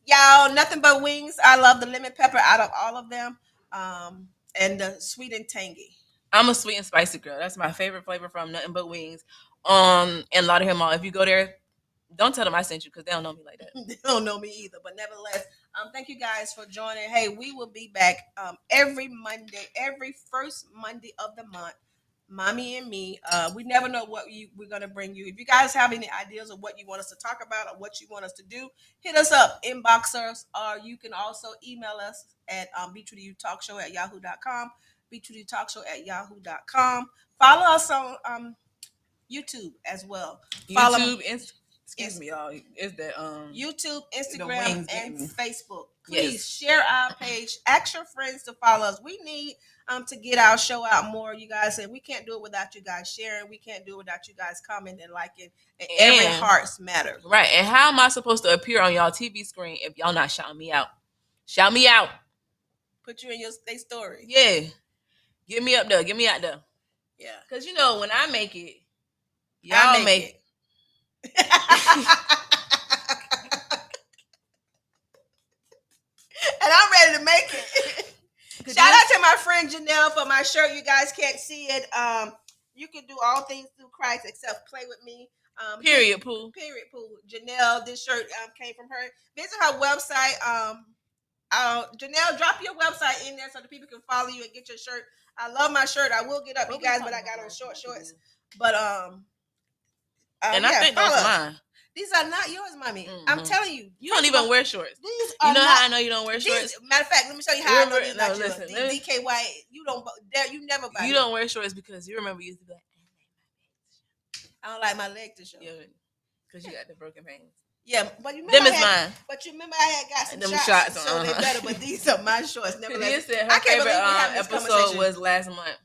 Y'all, nothing but wings. I love the lemon pepper out of all of them. And the sweet and tangy. I'm a sweet and spicy girl. That's my favorite flavor from Nothing But Wings. In Lauderhill Mall. If you go there, don't tell them I sent you because they don't know me like that. They don't know me either. But nevertheless, thank you guys for joining. Hey, we will be back every Monday, every first Monday of the month. Mommy and me. We never know what we're going to bring you. If you guys have any ideas of what you want us to talk about or what you want us to do, hit us up, inbox us, or you can also email us at b2talkshow@yahoo.com, b2talkshow@yahoo.com. Follow us on YouTube as well. YouTube, excuse me, y'all. It's the YouTube, Instagram, and Facebook. Please share our page. Ask your friends to follow us. We need to get our show out more. You guys said we can't do it without you guys sharing. We can't do it without you guys commenting and liking. And every hearts matter. Right. And how am I supposed to appear on y'all TV screen if y'all not shouting me out? Shout me out. Put you in your story. Yeah. Get me up there. Get me out there. Yeah. Because, when I make it, y'all make it. And I'm ready to make it. Shout out to my friend Janelle for my shirt. You guys can't see it. You can do all things through Christ except play with me. Period, Pooh. Period, Pooh. Janelle, this shirt came from her. Visit her website. Janelle, drop your website in there so the people can follow you and get your shirt. I love my shirt. I will get up, you guys, but I got on short shorts. But and I think that's mine. These are not yours, mommy. Mm-hmm. I'm telling you. You don't even wear shorts. These are how I know you don't wear shorts? Matter of fact, let me show you how I know these not yours. DKY, you never buy. You don't wear shorts because you remember you used to be like, I don't like my leg to show. Yeah, because you got the broken veins. Yeah, but you remember mine. But you remember I had got some them shots so they better. But these are my shorts. Kadia said her favorite episode was last month.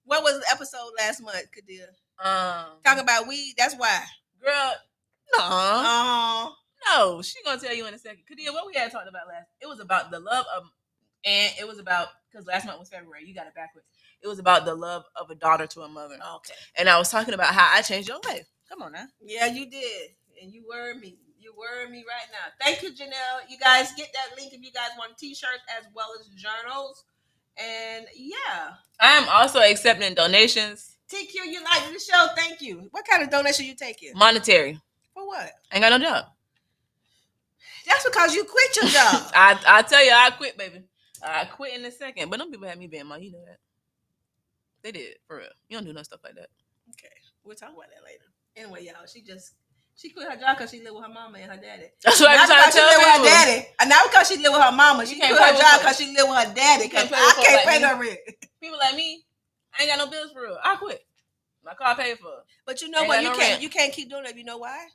What was the episode last month, Kadia? Talking about weed. That's why, girl. No, she gonna tell you in a second. Kadia, what we had talked about last? It was about the love of, and it was about because last month was February. You got it backwards. It was about the love of a daughter to a mother. Okay. And I was talking about how I changed your life. Come on now. Yeah, you did, and you were me. You were me right now. Thank you, Janelle. You guys get that link if you guys want T-shirts as well as journals. And yeah, I am also accepting donations. TQ, you like the show? Thank you. What kind of donation you taking? Monetary. For what? Ain't got no job. That's because you quit your job. I tell you, I quit, baby. I quit in a second. But them people had me being my, you know that. They did, for real. You don't do no stuff like that. Okay, we'll talk about that later. Anyway, y'all, she quit her job because she lived with her mama and her daddy. That's what I'm trying to tell she lived with her people. daddy, and not because she lived with her mama. She You quit can't her play with job folks. because she lived with her daddy. You can't Because play with I folks can't like pay me. no rent. People like me, I ain't got no bills for real. I quit. My car paid for. But you know Ain't what? got no rent. You can't keep doing that. You know why?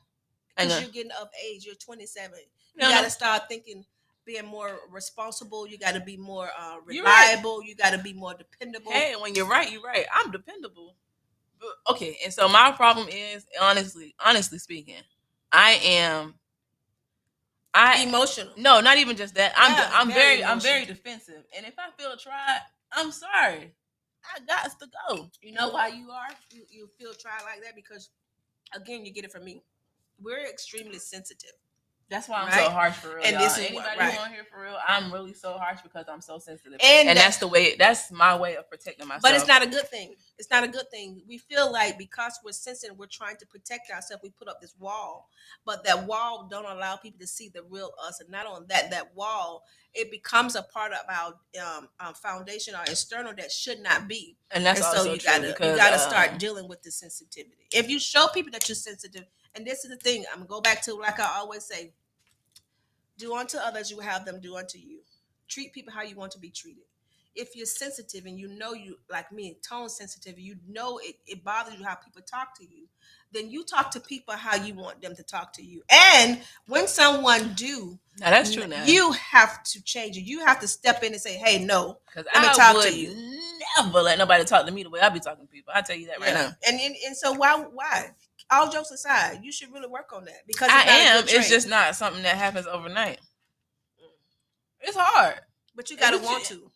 Because Ain't you're getting of age. You're 27. You No, got no. to start thinking, being more responsible. You got to be more You're right. reliable. You got to be more dependable. Hey, when you're right, you're right. I'm dependable. But, okay, and so my problem is, honestly speaking, I Emotional. no, not even just that. Yeah, I'm very emotional. defensive. And if I feel tried, I'm sorry. I got to go. You know why you are? You feel tried like that because, again, you get it from me. We're extremely sensitive. That's why I'm Right? so harsh for real. And y'all. this is Anybody what- right. who on here for real, I'm really so harsh because I'm so sensitive. And And that's- that's the way. That's my way of protecting myself. But it's not a good thing. It's not a good thing. We feel like because we're sensitive, we're trying to protect ourselves. We put up this wall, but that wall don't allow people to see the real us. And not on that wall, it becomes a part of our foundation, our external that should not be. And that's And also so you true gotta because, start dealing with the sensitivity. If you show people that you're sensitive, and this is the thing, I'm gonna go back to like I always say, do unto others, you will have them do unto you. Treat people how you want to be treated. If you're sensitive and you know you, like me, tone sensitive, you know it bothers you how people talk to you, then you talk to people how you want them to talk to you. And when someone do, now that's true. Now you have to change it. You have to step in and say, hey, no, because let me I talk would to you. never let nobody talk to me the way I be talking to people. I tell you that right now. And so why? All jokes aside, you should really work on that because I it's not a am. good It's trait. just not something that happens overnight. It's hard. But you gotta But want to.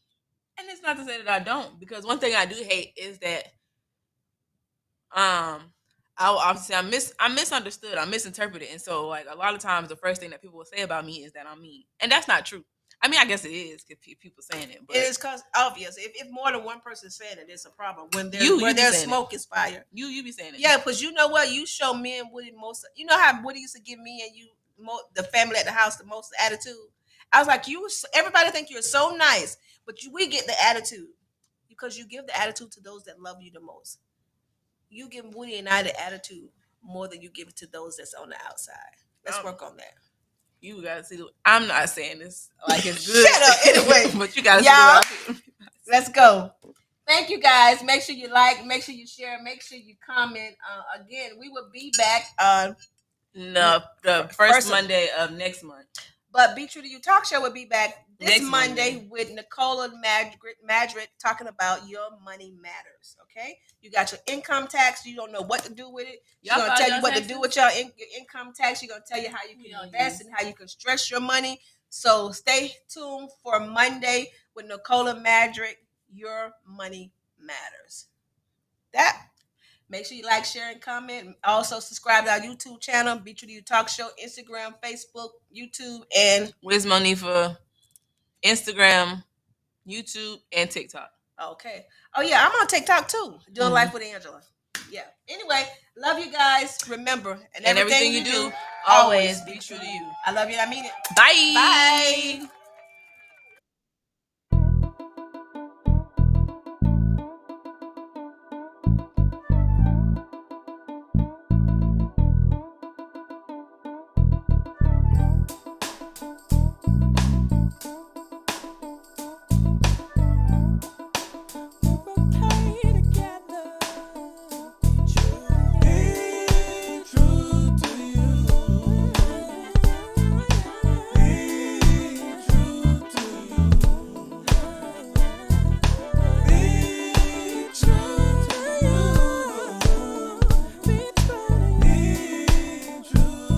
And it's not to say that I don't, because one thing I do hate is that I obviously I'm misunderstood, I'm misinterpreted, and so like a lot of times the first thing that people will say about me is that I'm mean, and that's not true. I mean, I guess it is if people saying it, but It is cause obvious. If more than one person is saying it, it's a problem. When You where be there's saying it. smoke is fire. you be saying it. Yeah, because you know what? You show me and Woody most. You know how Woody used to give me and you the family at the house the most attitude. I was like, everybody think you're so nice, but we get the attitude because you give the attitude to those that love you the most. You give Woody and I the attitude more than you give it to those that's on the outside. Let's work on that. You gotta see. I'm not saying this like it's good. Shut up. Anyway, but you gotta y'all, see what I feel. Let's go. Thank you guys. Make sure you like, make sure you share, make sure you comment. Again, we will be back No, the First first of- Monday of next month. but Be True to You Talk Show will be back this Next Monday Monday. with Nicola Madrid talking about your money matters. Okay, you got your income tax. You don't know what to do with it. She's Y'all gonna filed tell you your what to taxes? do with your income tax. She's gonna tell you how you We can all invest use. and how you can stretch your money. So stay tuned for Monday with Nicola Madrid. Your money matters. That. Make sure you like, share, and comment. Also, subscribe to our YouTube channel, Be True to You Talk Show, Instagram, Facebook, YouTube, and Wiz Monifa, Instagram, YouTube, and TikTok. okay. Oh yeah, I'm on TikTok too. Doing Mhm. life with Angela. Yeah. Anyway, love you guys. Remember, and And everything everything you do, always always be true to you. I love you. I mean it. Bye. Bye.